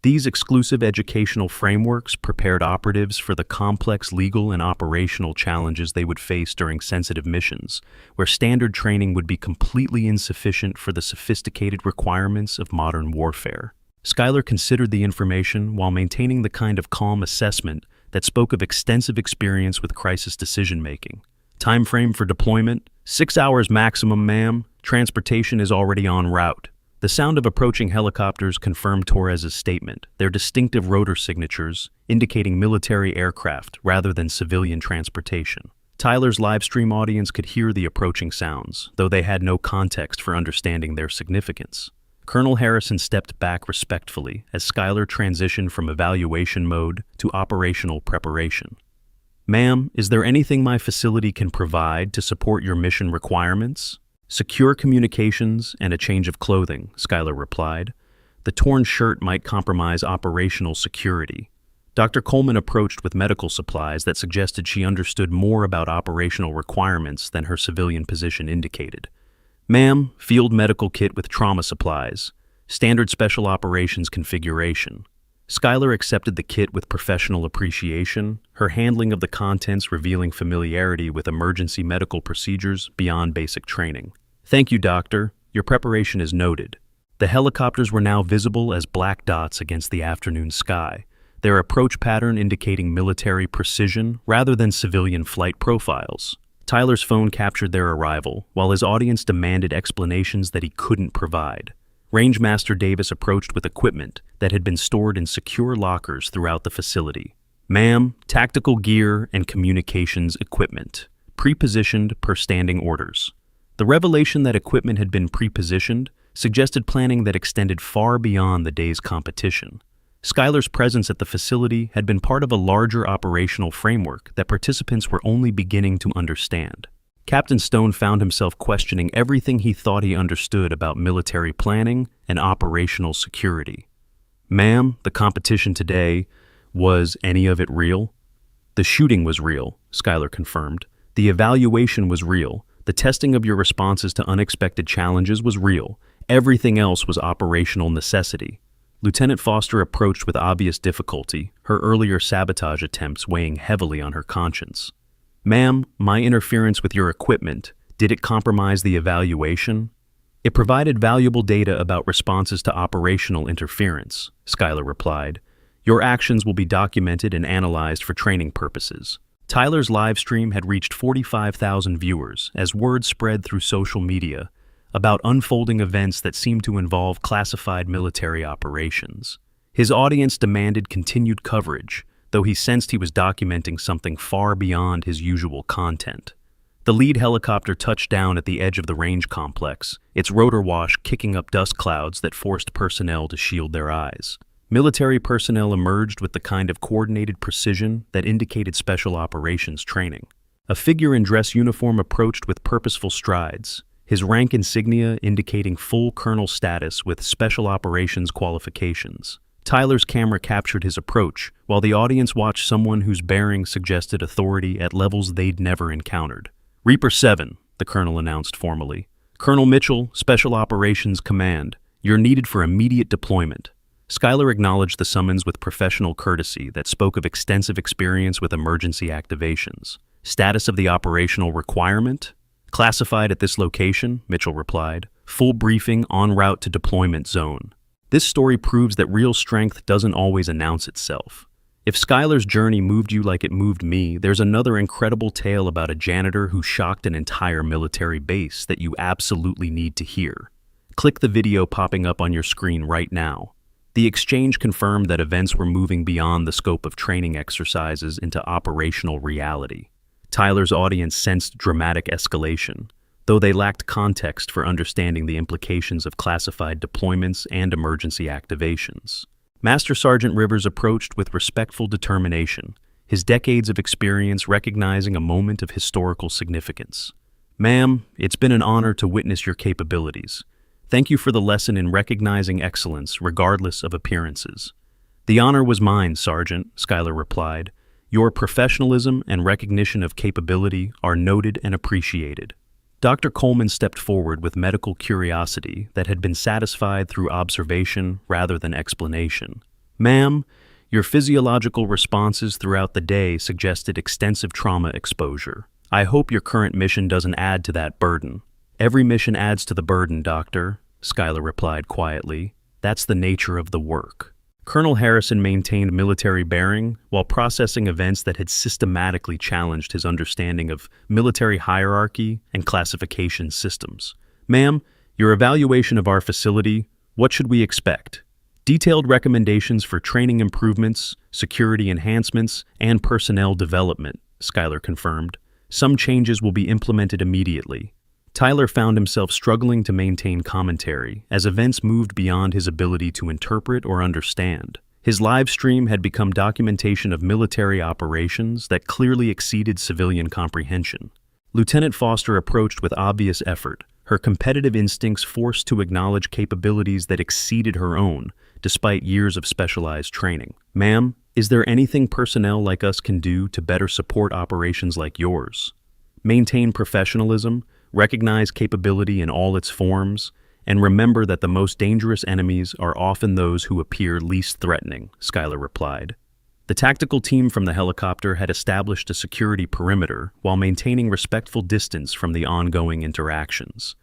These exclusive educational frameworks prepared operatives for the complex legal and operational challenges they would face during sensitive missions, where standard training would be completely insufficient for the sophisticated requirements of modern warfare. Skylar considered the information while maintaining the kind of calm assessment that spoke of extensive experience with crisis decision-making. Time frame for deployment? 6 hours maximum, ma'am. Transportation is already en route. The sound of approaching helicopters confirmed Torres's statement, their distinctive rotor signatures indicating military aircraft rather than civilian transportation. Tyler's livestream audience could hear the approaching sounds, though they had no context for understanding their significance. Colonel Harrison stepped back respectfully as Skylar transitioned from evaluation mode to operational preparation. Ma'am, is there anything my facility can provide to support your mission requirements? Secure communications and a change of clothing, Skylar replied. The torn shirt might compromise operational security. Dr. Coleman approached with medical supplies that suggested she understood more about operational requirements than her civilian position indicated. Ma'am, field medical kit with trauma supplies. Standard special operations configuration. Skylar accepted the kit with professional appreciation, her handling of the contents revealing familiarity with emergency medical procedures beyond basic training. Thank you, doctor. Your preparation is noted. The helicopters were now visible as black dots against the afternoon sky, their approach pattern indicating military precision rather than civilian flight profiles. Tyler's phone captured their arrival, while his audience demanded explanations that he couldn't provide. Rangemaster Davis approached with equipment that had been stored in secure lockers throughout the facility. Ma'am, tactical gear and communications equipment, pre-positioned per standing orders. The revelation that equipment had been pre-positioned suggested planning that extended far beyond the day's competition. Skylar's presence at the facility had been part of a larger operational framework that participants were only beginning to understand. Captain Stone found himself questioning everything he thought he understood about military planning and operational security. Ma'am, the competition today, was any of it real? The shooting was real, Skylar confirmed. The evaluation was real. The testing of your responses to unexpected challenges was real. Everything else was operational necessity. Lieutenant Foster approached with obvious difficulty, her earlier sabotage attempts weighing heavily on her conscience. Ma'am, my interference with your equipment, did it compromise the evaluation? It provided valuable data about responses to operational interference, Skylar replied. Your actions will be documented and analyzed for training purposes. Tyler's live stream had reached 45,000 viewers as word spread through social media about unfolding events that seemed to involve classified military operations. His audience demanded continued coverage, though he sensed he was documenting something far beyond his usual content. The lead helicopter touched down at the edge of the range complex, its rotor wash kicking up dust clouds that forced personnel to shield their eyes. Military personnel emerged with the kind of coordinated precision that indicated special operations training. A figure in dress uniform approached with purposeful strides, his rank insignia indicating full colonel status with special operations qualifications. Tyler's camera captured his approach, while the audience watched someone whose bearing suggested authority at levels they'd never encountered. Reaper 7, the colonel announced formally. Colonel Mitchell, Special Operations Command. You're needed for immediate deployment. Skylar acknowledged the summons with professional courtesy that spoke of extensive experience with emergency activations. Status of the operational requirement? Classified at this location, Mitchell replied. Full briefing en route to deployment zone. This story proves that real strength doesn't always announce itself. If Skylar's journey moved you like it moved me, there's another incredible tale about a janitor who shocked an entire military base that you absolutely need to hear. Click the video popping up on your screen right now. The exchange confirmed that events were moving beyond the scope of training exercises into operational reality. Tyler's audience sensed dramatic escalation, though they lacked context for understanding the implications of classified deployments and emergency activations. Master Sergeant Rivers approached with respectful determination, his decades of experience recognizing a moment of historical significance. Ma'am, it's been an honor to witness your capabilities. Thank you for the lesson in recognizing excellence regardless of appearances. The honor was mine, Sergeant, Skylar replied. Your professionalism and recognition of capability are noted and appreciated. Dr. Coleman stepped forward with medical curiosity that had been satisfied through observation rather than explanation. Ma'am, your physiological responses throughout the day suggested extensive trauma exposure. I hope your current mission doesn't add to that burden. Every mission adds to the burden, Doctor, Skylar replied quietly. That's the nature of the work. Colonel Harrison maintained military bearing while processing events that had systematically challenged his understanding of military hierarchy and classification systems. Ma'am, your evaluation of our facility, what should we expect? Detailed recommendations for training improvements, security enhancements, and personnel development, Schuyler confirmed. Some changes will be implemented immediately. Tyler found himself struggling to maintain commentary as events moved beyond his ability to interpret or understand. His live stream had become documentation of military operations that clearly exceeded civilian comprehension. Lieutenant Foster approached with obvious effort, her competitive instincts forced to acknowledge capabilities that exceeded her own, despite years of specialized training. Ma'am, is there anything personnel like us can do to better support operations like yours? Maintain professionalism, recognize capability in all its forms, and remember that the most dangerous enemies are often those who appear least threatening, Schuyler replied. The tactical team from the helicopter had established a security perimeter while maintaining respectful distance from the ongoing interactions.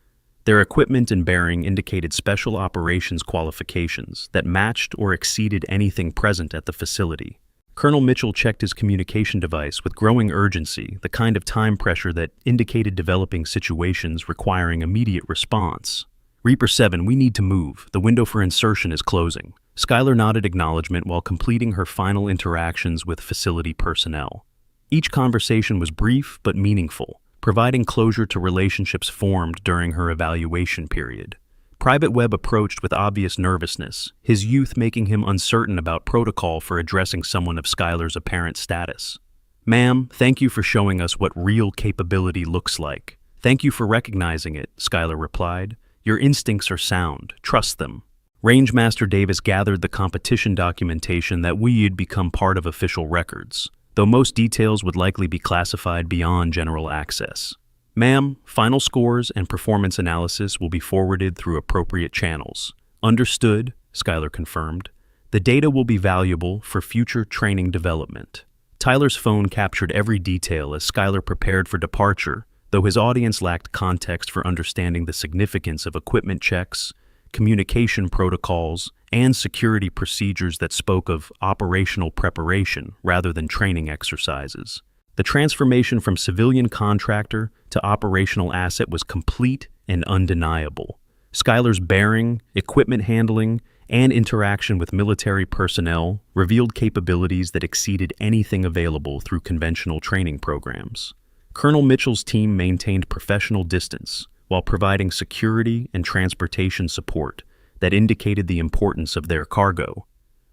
Their equipment and bearing indicated special operations qualifications that matched or exceeded anything present at the facility. Colonel Mitchell checked his communication device with growing urgency, the kind of time pressure that indicated developing situations requiring immediate response. Reaper 7, we need to move. The window for insertion is closing. Schuyler nodded acknowledgement while completing her final interactions with facility personnel. Each conversation was brief but meaningful, providing closure to relationships formed during her evaluation period. Private Webb approached with obvious nervousness, his youth making him uncertain about protocol for addressing someone of Schuyler's apparent status. Ma'am, thank you for showing us what real capability looks like. Thank you for recognizing it, Schuyler replied. Your instincts are sound. Trust them. Rangemaster Davis gathered the competition documentation that would become part of official records, though most details would likely be classified beyond general access. Ma'am, final scores and performance analysis will be forwarded through appropriate channels. Understood, Schuyler confirmed. The data will be valuable for future training development. Tyler's phone captured every detail as Schuyler prepared for departure, though his audience lacked context for understanding the significance of equipment checks, communication protocols, and security procedures that spoke of operational preparation rather than training exercises. The transformation from civilian contractor to operational asset was complete and undeniable. Schuyler's bearing, equipment handling, and interaction with military personnel revealed capabilities that exceeded anything available through conventional training programs. Colonel Mitchell's team maintained professional distance while providing security and transportation support that indicated the importance of their cargo.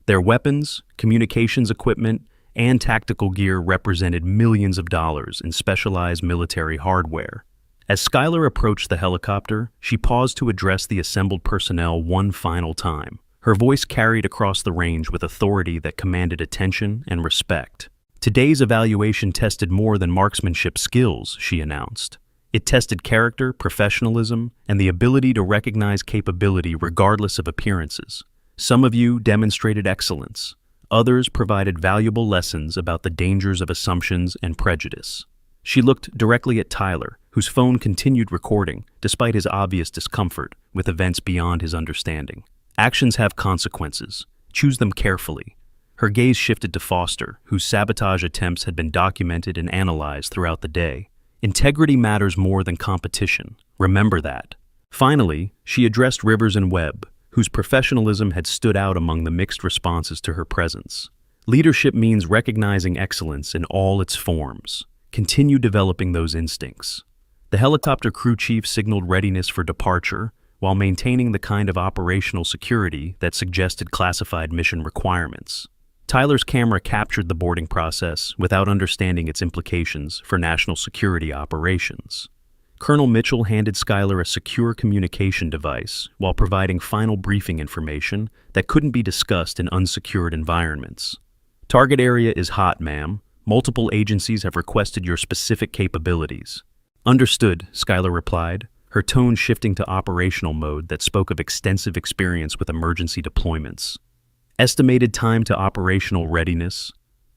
Their weapons, communications equipment, and tactical gear represented millions of dollars in specialized military hardware. As Schuyler approached the helicopter, she paused to address the assembled personnel one final time. Her voice carried across the range with authority that commanded attention and respect. Today's evaluation tested more than marksmanship skills, she announced. It tested character, professionalism, and the ability to recognize capability regardless of appearances. Some of you demonstrated excellence. Others provided valuable lessons about the dangers of assumptions and prejudice. She looked directly at Tyler, whose phone continued recording, despite his obvious discomfort with events beyond his understanding. Actions have consequences. Choose them carefully. Her gaze shifted to Foster, whose sabotage attempts had been documented and analyzed throughout the day. Integrity matters more than competition. Remember that. Finally, she addressed Rivers and Webb, whose professionalism had stood out among the mixed responses to her presence. Leadership means recognizing excellence in all its forms. Continue developing those instincts. The helicopter crew chief signaled readiness for departure while maintaining the kind of operational security that suggested classified mission requirements. Tyler's camera captured the boarding process without understanding its implications for national security operations. Colonel Mitchell handed Schuyler a secure communication device while providing final briefing information that couldn't be discussed in unsecured environments. Target area is hot, ma'am. Multiple agencies have requested your specific capabilities. Understood, Schuyler replied, her tone shifting to operational mode that spoke of extensive experience with emergency deployments. Estimated time to operational readiness?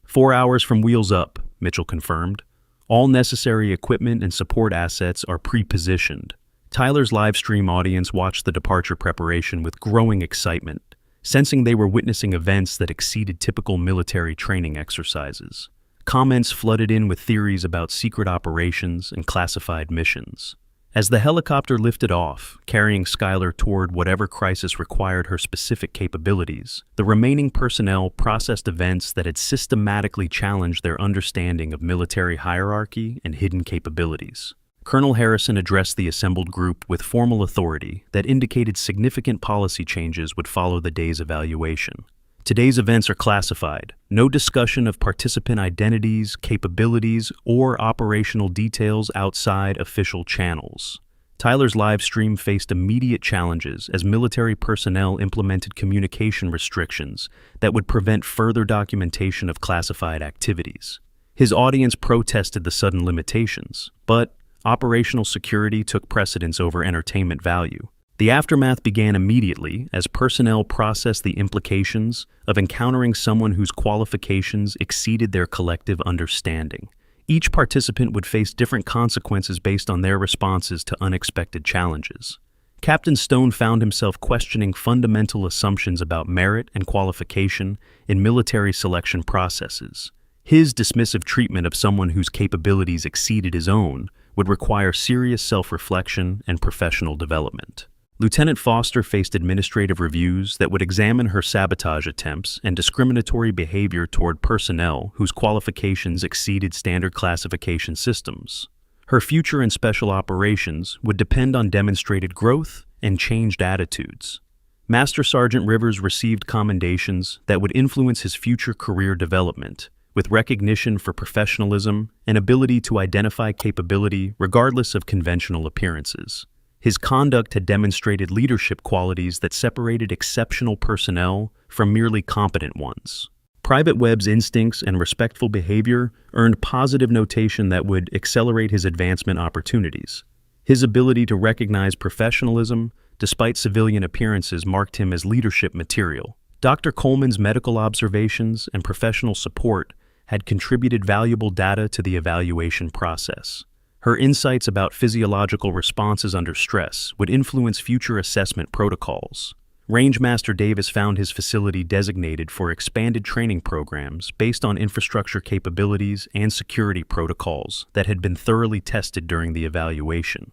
4 hours from wheels up, Mitchell confirmed. All necessary equipment and support assets are pre-positioned. Tyler's live stream audience watched the departure preparation with growing excitement, sensing they were witnessing events that exceeded typical military training exercises. Comments flooded in with theories about secret operations and classified missions. As the helicopter lifted off, carrying Skylar toward whatever crisis required her specific capabilities, the remaining personnel processed events that had systematically challenged their understanding of military hierarchy and hidden capabilities. Colonel Harrison addressed the assembled group with formal authority that indicated significant policy changes would follow the day's evaluation. Today's events are classified. No discussion of participant identities, capabilities, or operational details outside official channels. Tyler's live stream faced immediate challenges as military personnel implemented communication restrictions that would prevent further documentation of classified activities. His audience protested the sudden limitations, but operational security took precedence over entertainment value. The aftermath began immediately as personnel processed the implications of encountering someone whose qualifications exceeded their collective understanding. Each participant would face different consequences based on their responses to unexpected challenges. Captain Stone found himself questioning fundamental assumptions about merit and qualification in military selection processes. His dismissive treatment of someone whose capabilities exceeded his own would require serious self-reflection and professional development. Lieutenant Foster faced administrative reviews that would examine her sabotage attempts and discriminatory behavior toward personnel whose qualifications exceeded standard classification systems. Her future in special operations would depend on demonstrated growth and changed attitudes. Master Sergeant Rivers received commendations that would influence his future career development, with recognition for professionalism and ability to identify capability regardless of conventional appearances. His conduct had demonstrated leadership qualities that separated exceptional personnel from merely competent ones. Private Webb's instincts and respectful behavior earned positive notation that would accelerate his advancement opportunities. His ability to recognize professionalism, despite civilian appearances, marked him as leadership material. Dr. Coleman's medical observations and professional support had contributed valuable data to the evaluation process. Her insights about physiological responses under stress would influence future assessment protocols. Rangemaster Davis found his facility designated for expanded training programs based on infrastructure capabilities and security protocols that had been thoroughly tested during the evaluation.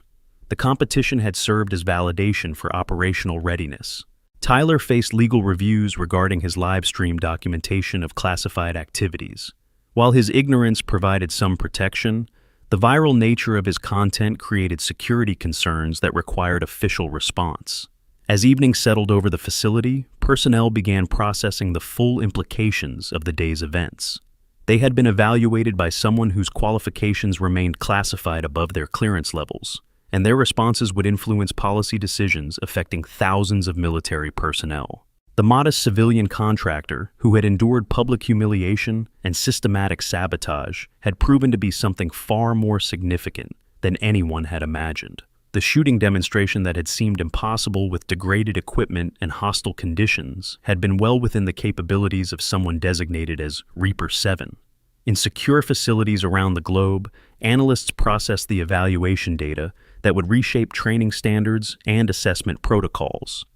The competition had served as validation for operational readiness. Tyler faced legal reviews regarding his live stream documentation of classified activities. While his ignorance provided some protection, the viral nature of his content created security concerns that required official response. As evening settled over the facility, personnel began processing the full implications of the day's events. They had been evaluated by someone whose qualifications remained classified above their clearance levels, and their responses would influence policy decisions affecting thousands of military personnel. The modest civilian contractor, who had endured public humiliation and systematic sabotage, had proven to be something far more significant than anyone had imagined. The shooting demonstration that had seemed impossible with degraded equipment and hostile conditions had been well within the capabilities of someone designated as Reaper 7. In secure facilities around the globe, analysts processed the evaluation data that would reshape training standards and assessment protocols.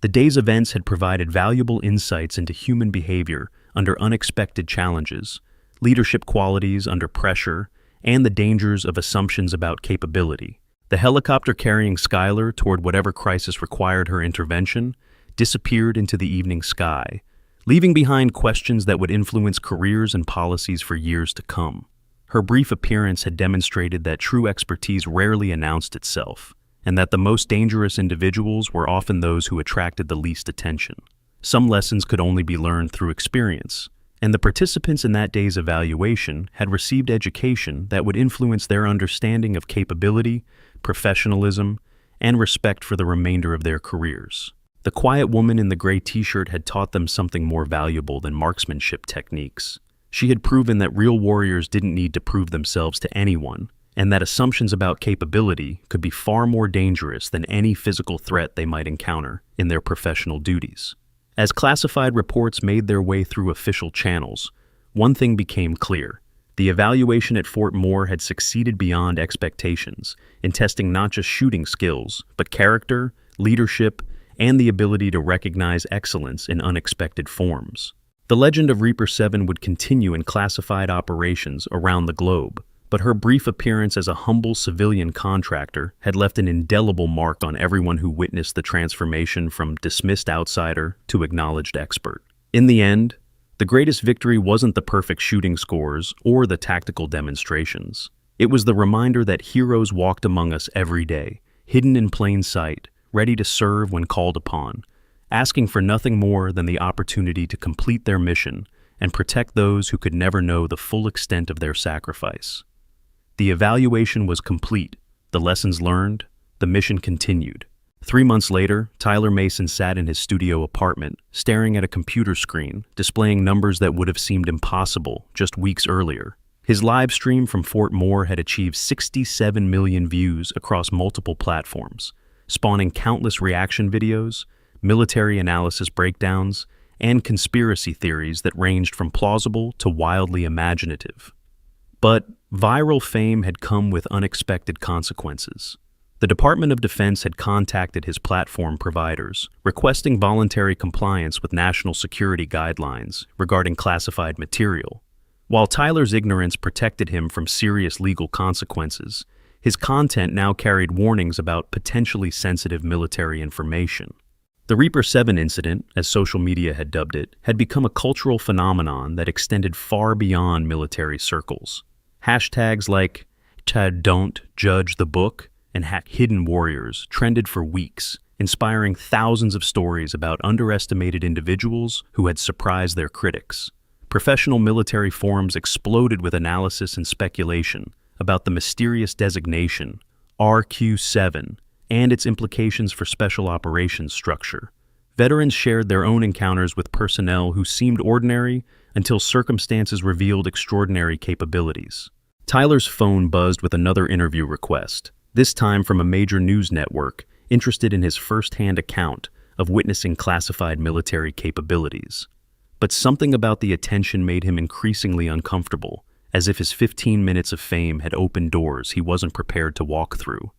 The day's events had provided valuable insights into human behavior under unexpected challenges, leadership qualities under pressure, and the dangers of assumptions about capability. The helicopter carrying Skylar toward whatever crisis required her intervention disappeared into the evening sky, leaving behind questions that would influence careers and policies for years to come. Her brief appearance had demonstrated that true expertise rarely announced itself, and that the most dangerous individuals were often those who attracted the least attention. Some lessons could only be learned through experience, and the participants in that day's evaluation had received education that would influence their understanding of capability, professionalism, and respect for the remainder of their careers. The quiet woman in the gray t-shirt had taught them something more valuable than marksmanship techniques. She had proven that real warriors didn't need to prove themselves to anyone, and that assumptions about capability could be far more dangerous than any physical threat they might encounter in their professional duties. As classified reports made their way through official channels, one thing became clear. The evaluation at Fort Moore had succeeded beyond expectations in testing not just shooting skills, but character, leadership, and the ability to recognize excellence in unexpected forms. The legend of Reaper 7 would continue in classified operations around the globe, but her brief appearance as a humble civilian contractor had left an indelible mark on everyone who witnessed the transformation from dismissed outsider to acknowledged expert. In the end, the greatest victory wasn't the perfect shooting scores or the tactical demonstrations. It was the reminder that heroes walked among us every day, hidden in plain sight, ready to serve when called upon, asking for nothing more than the opportunity to complete their mission and protect those who could never know the full extent of their sacrifice. The evaluation was complete, the lessons learned, the mission continued. 3 months later, Tyler Mason sat in his studio apartment, staring at a computer screen, displaying numbers that would have seemed impossible just weeks earlier. His live stream from Fort Moore had achieved 67 million views across multiple platforms, spawning countless reaction videos, military analysis breakdowns, and conspiracy theories that ranged from plausible to wildly imaginative. But viral fame had come with unexpected consequences. The Department of Defense had contacted his platform providers, requesting voluntary compliance with national security guidelines regarding classified material. While Tyler's ignorance protected him from serious legal consequences, his content now carried warnings about potentially sensitive military information. The Reaper 7 incident, as social media had dubbed it, had become a cultural phenomenon that extended far beyond military circles. Hashtags like #don't judge the book and #hidden warriors trended for weeks, inspiring thousands of stories about underestimated individuals who had surprised their critics. Professional military forums exploded with analysis and speculation about the mysterious designation, RQ-7, and its implications for special operations structure. Veterans shared their own encounters with personnel who seemed ordinary until circumstances revealed extraordinary capabilities. Tyler's phone buzzed with another interview request, this time from a major news network interested in his first-hand account of witnessing classified military capabilities. But something about the attention made him increasingly uncomfortable, as if his 15 minutes of fame had opened doors he wasn't prepared to walk through.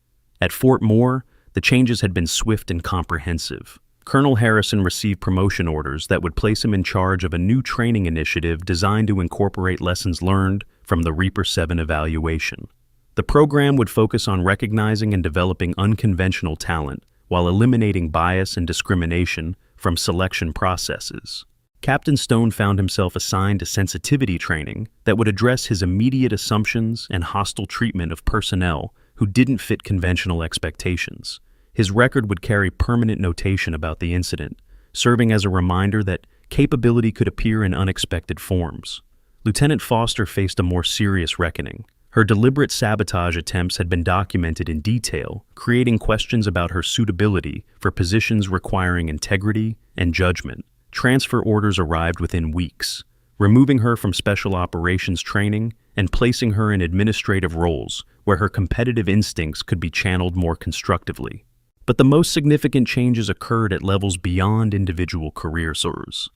At Fort Moore, the changes had been swift and comprehensive. Colonel Harrison received promotion orders that would place him in charge of a new training initiative designed to incorporate lessons learned from the Reaper 7 evaluation. The program would focus on recognizing and developing unconventional talent while eliminating bias and discrimination from selection processes. Captain Stone found himself assigned to sensitivity training that would address his immediate assumptions and hostile treatment of personnel who didn't fit conventional expectations. His record would carry permanent notation about the incident, serving as a reminder that capability could appear in unexpected forms. Lieutenant Foster faced a more serious reckoning. Her deliberate sabotage attempts had been documented in detail, creating questions about her suitability for positions requiring integrity and judgment. Transfer orders arrived within weeks, removing her from special operations training and placing her in administrative roles where her competitive instincts could be channeled more constructively. But the most significant changes occurred at levels beyond individual career soars.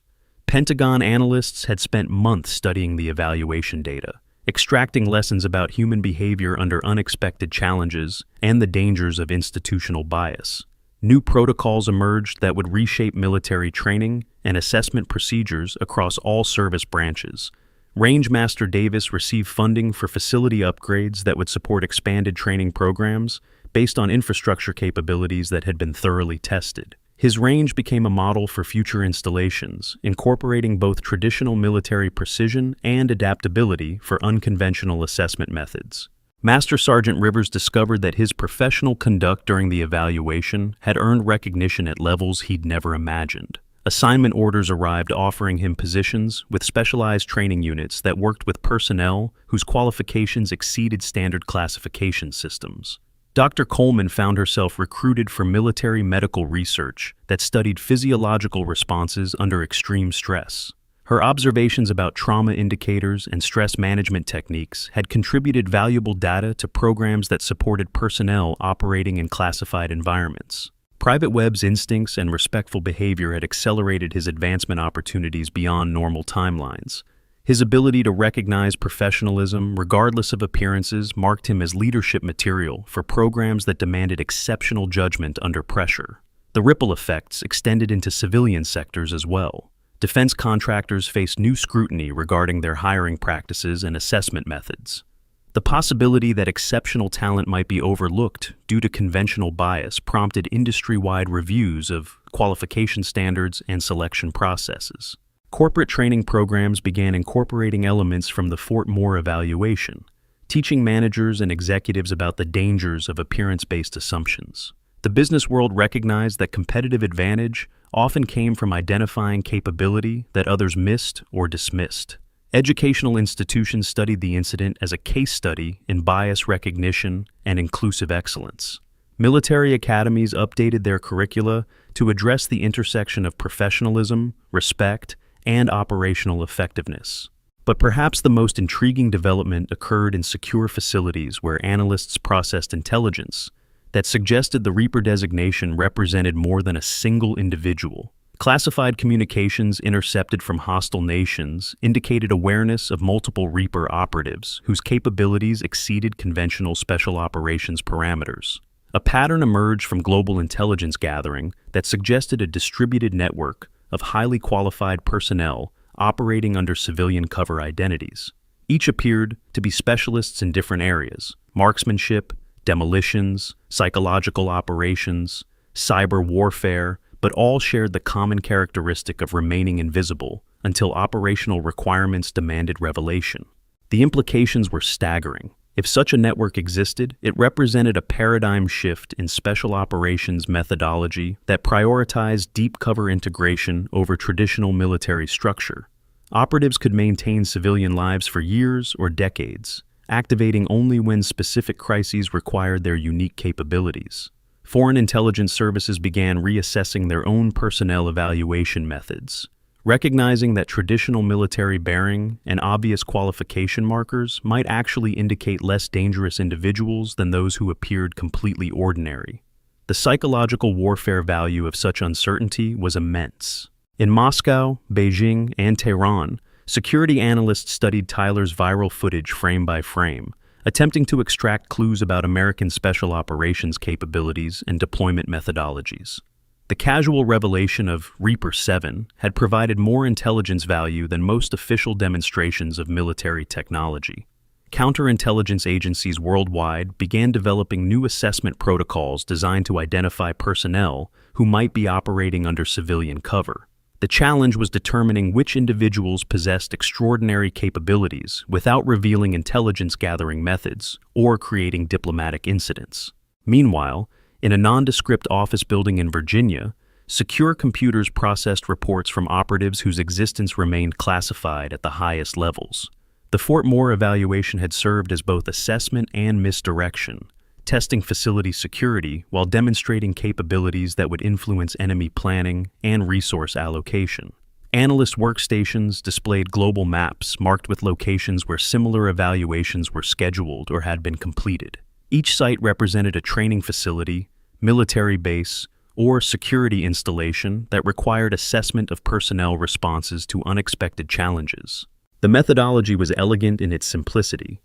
Pentagon analysts had spent months studying the evaluation data, extracting lessons about human behavior under unexpected challenges and the dangers of institutional bias. New protocols emerged that would reshape military training and assessment procedures across all service branches. Rangemaster Davis received funding for facility upgrades that would support expanded training programs based on infrastructure capabilities that had been thoroughly tested. His range became a model for future installations, incorporating both traditional military precision and adaptability for unconventional assessment methods. Master Sergeant Rivers discovered that his professional conduct during the evaluation had earned recognition at levels he'd never imagined. Assignment orders arrived offering him positions with specialized training units that worked with personnel whose qualifications exceeded standard classification systems. Dr. Coleman found herself recruited for military medical research that studied physiological responses under extreme stress. Her observations about trauma indicators and stress management techniques had contributed valuable data to programs that supported personnel operating in classified environments. Private Webb's instincts and respectful behavior had accelerated his advancement opportunities beyond normal timelines. His ability to recognize professionalism, regardless of appearances, marked him as leadership material for programs that demanded exceptional judgment under pressure. The ripple effects extended into civilian sectors as well. Defense contractors faced new scrutiny regarding their hiring practices and assessment methods. The possibility that exceptional talent might be overlooked due to conventional bias prompted industry-wide reviews of qualification standards and selection processes. Corporate training programs began incorporating elements from the Fort Moore evaluation, teaching managers and executives about the dangers of appearance-based assumptions. The business world recognized that competitive advantage often came from identifying capability that others missed or dismissed. Educational institutions studied the incident as a case study in bias recognition and inclusive excellence. Military academies updated their curricula to address the intersection of professionalism, respect, and operational effectiveness. But perhaps the most intriguing development occurred in secure facilities where analysts processed intelligence that suggested the Reaper designation represented more than a single individual. Classified communications intercepted from hostile nations indicated awareness of multiple Reaper operatives whose capabilities exceeded conventional special operations parameters. A pattern emerged from global intelligence gathering that suggested a distributed network of highly qualified personnel operating under civilian cover identities. Each appeared to be specialists in different areas: marksmanship, demolitions, psychological operations, cyber warfare, but all shared the common characteristic of remaining invisible until operational requirements demanded revelation. The implications were staggering. If such a network existed, it represented a paradigm shift in special operations methodology that prioritized deep cover integration over traditional military structure. Operatives could maintain civilian lives for years or decades, activating only when specific crises required their unique capabilities. Foreign intelligence services began reassessing their own personnel evaluation methods, recognizing that traditional military bearing and obvious qualification markers might actually indicate less dangerous individuals than those who appeared completely ordinary. The psychological warfare value of such uncertainty was immense. In Moscow, Beijing, and Tehran, security analysts studied Tyler's viral footage frame by frame, attempting to extract clues about American special operations capabilities and deployment methodologies. The casual revelation of Reaper 7 had provided more intelligence value than most official demonstrations of military technology. Counterintelligence agencies worldwide began developing new assessment protocols designed to identify personnel who might be operating under civilian cover. The challenge was determining which individuals possessed extraordinary capabilities without revealing intelligence-gathering methods or creating diplomatic incidents. Meanwhile, in a nondescript office building in Virginia, secure computers processed reports from operatives whose existence remained classified at the highest levels. The Fort Moore evaluation had served as both assessment and misdirection, testing facility security while demonstrating capabilities that would influence enemy planning and resource allocation. Analyst workstations displayed global maps marked with locations where similar evaluations were scheduled or had been completed. Each site represented a training facility, military base, or security installation that required assessment of personnel responses to unexpected challenges. The methodology was elegant in its simplicity.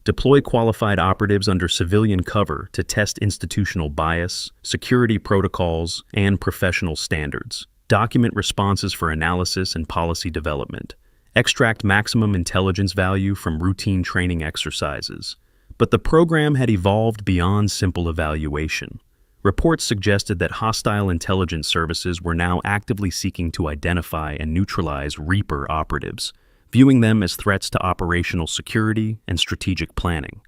Deploy qualified operatives under civilian cover to test institutional bias, security protocols, and professional standards. Document responses for analysis and policy development. Extract maximum intelligence value from routine training exercises. But the program had evolved beyond simple evaluation. Reports suggested that hostile intelligence services were now actively seeking to identify and neutralize Reaper operatives, viewing them as threats to operational security and strategic planning.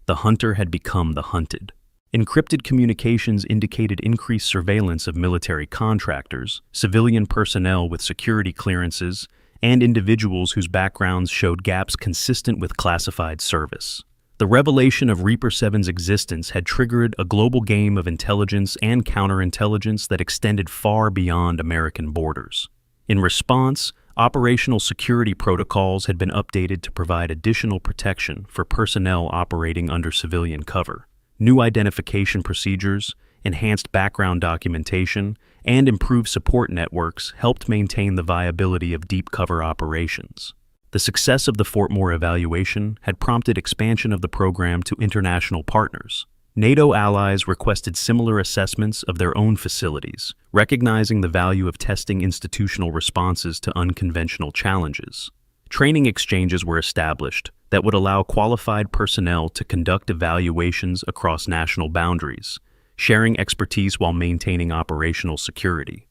The hunter had become the hunted. Encrypted communications indicated increased surveillance of military contractors, civilian personnel with security clearances, and individuals whose backgrounds showed gaps consistent with classified service. The revelation of Reaper 7's existence had triggered a global game of intelligence and counterintelligence that extended far beyond American borders. In response, operational security protocols had been updated to provide additional protection for personnel operating under civilian cover. New identification procedures, enhanced background documentation, and improved support networks helped maintain the viability of deep cover operations. The success of the Fort Moore evaluation had prompted expansion of the program to international partners. NATO allies requested similar assessments of their own facilities, recognizing the value of testing institutional responses to unconventional challenges. Training exchanges were established that would allow qualified personnel to conduct evaluations across national boundaries, sharing expertise while maintaining operational security.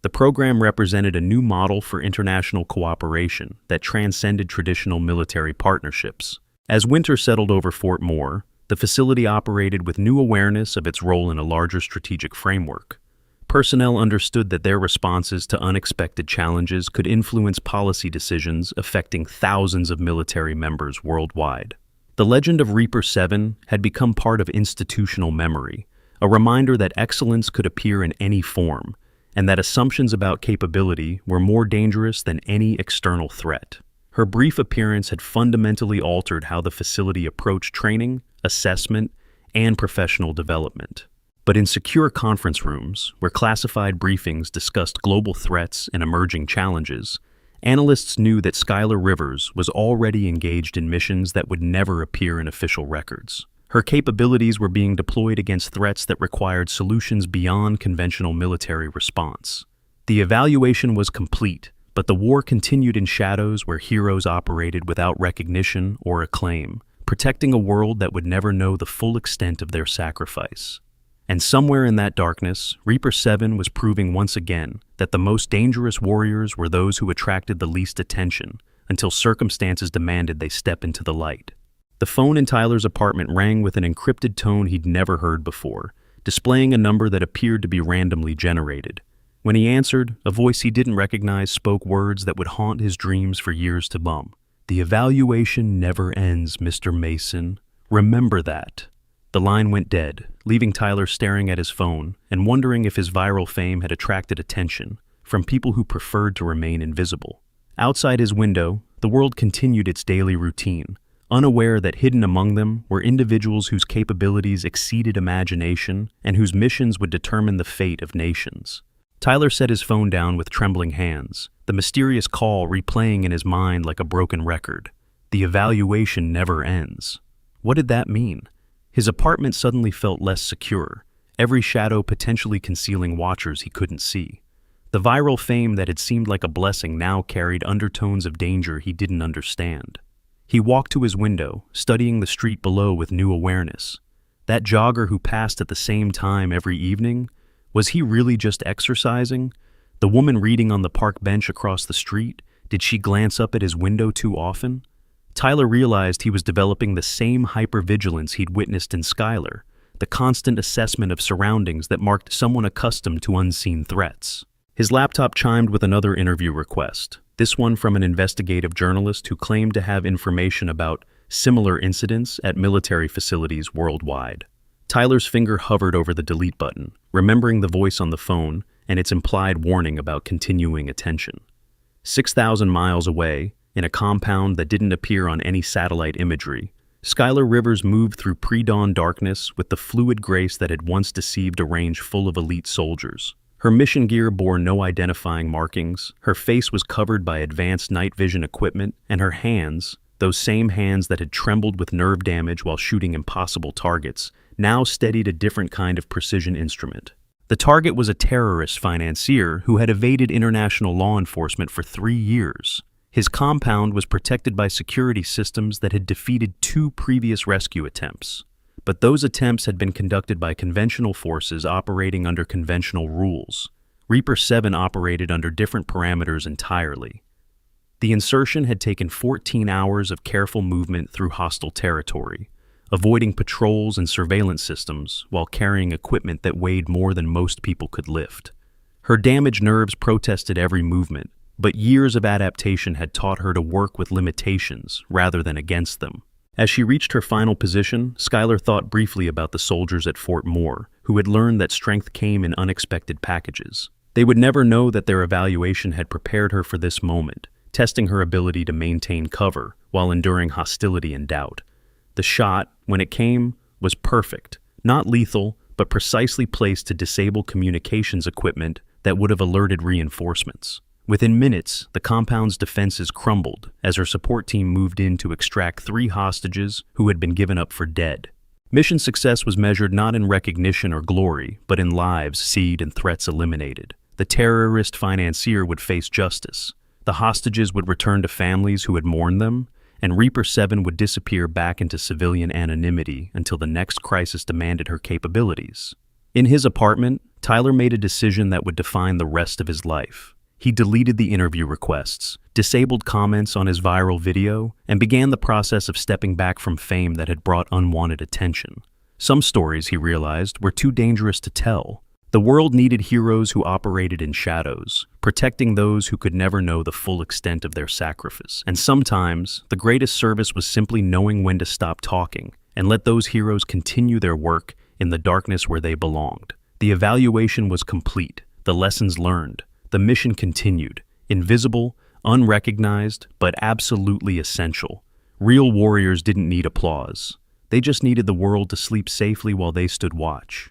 The program represented a new model for international cooperation that transcended traditional military partnerships. As winter settled over Fort Moore, the facility operated with new awareness of its role in a larger strategic framework. Personnel understood that their responses to unexpected challenges could influence policy decisions affecting thousands of military members worldwide. The legend of Reaper 7 had become part of institutional memory, a reminder that excellence could appear in any form, and that assumptions about capability were more dangerous than any external threat. Her brief appearance had fundamentally altered how the facility approached training, assessment, and professional development. But in secure conference rooms, where classified briefings discussed global threats and emerging challenges, analysts knew that Skylar Rivers was already engaged in missions that would never appear in official records. Her capabilities were being deployed against threats that required solutions beyond conventional military response. The evaluation was complete, but the war continued in shadows where heroes operated without recognition or acclaim, protecting a world that would never know the full extent of their sacrifice. And somewhere in that darkness, Reaper 7 was proving once again that the most dangerous warriors were those who attracted the least attention, until circumstances demanded they step into the light. The phone in Tyler's apartment rang with an encrypted tone he'd never heard before, displaying a number that appeared to be randomly generated. When he answered, a voice he didn't recognize spoke words that would haunt his dreams for years to come. "The evaluation never ends, Mr. Mason. Remember that." The line went dead, leaving Tyler staring at his phone and wondering if his viral fame had attracted attention from people who preferred to remain invisible. Outside his window, the world continued its daily routine, unaware that hidden among them were individuals whose capabilities exceeded imagination and whose missions would determine the fate of nations. Tyler set his phone down with trembling hands, the mysterious call replaying in his mind like a broken record. The evaluation never ends. What did that mean? His apartment suddenly felt less secure, every shadow potentially concealing watchers he couldn't see. The viral fame that had seemed like a blessing now carried undertones of danger he didn't understand. He walked to his window, studying the street below with new awareness. That jogger who passed at the same time every evening, was he really just exercising? The woman reading on the park bench across the street, did she glance up at his window too often? Tyler realized he was developing the same hypervigilance he'd witnessed in Skylar, the constant assessment of surroundings that marked someone accustomed to unseen threats. His laptop chimed with another interview request, this one from an investigative journalist who claimed to have information about similar incidents at military facilities worldwide. Tyler's finger hovered over the delete button, remembering the voice on the phone and its implied warning about continuing attention. 6,000 miles away, in a compound that didn't appear on any satellite imagery, Skylar Rivers moved through pre-dawn darkness with the fluid grace that had once deceived a range full of elite soldiers. Her mission gear bore no identifying markings, her face was covered by advanced night vision equipment, and her hands, those same hands that had trembled with nerve damage while shooting impossible targets, now steadied a different kind of precision instrument. The target was a terrorist financier who had evaded international law enforcement for 3 years. His compound was protected by security systems that had defeated 2 previous rescue attempts. But those attempts had been conducted by conventional forces operating under conventional rules. Reaper 7 operated under different parameters entirely. The insertion had taken 14 hours of careful movement through hostile territory, avoiding patrols and surveillance systems while carrying equipment that weighed more than most people could lift. Her damaged nerves protested every movement, but years of adaptation had taught her to work with limitations rather than against them. As she reached her final position, Skylar thought briefly about the soldiers at Fort Moore, who had learned that strength came in unexpected packages. They would never know that their evaluation had prepared her for this moment, testing her ability to maintain cover while enduring hostility and doubt. The shot, when it came, was perfect, not lethal, but precisely placed to disable communications equipment that would have alerted reinforcements. Within minutes, the compound's defenses crumbled as her support team moved in to extract 3 hostages who had been given up for dead. Mission success was measured not in recognition or glory, but in lives seized and threats eliminated. The terrorist financier would face justice. The hostages would return to families who had mourned them, and Reaper 7 would disappear back into civilian anonymity until the next crisis demanded her capabilities. In his apartment, Tyler made a decision that would define the rest of his life. He deleted the interview requests, disabled comments on his viral video, and began the process of stepping back from fame that had brought unwanted attention. Some stories, he realized, were too dangerous to tell. The world needed heroes who operated in shadows, protecting those who could never know the full extent of their sacrifice. And sometimes, the greatest service was simply knowing when to stop talking and let those heroes continue their work in the darkness where they belonged. The evaluation was complete, the lessons learned, the mission continued, invisible, unrecognized, but absolutely essential. Real warriors didn't need applause. They just needed the world to sleep safely while they stood watch.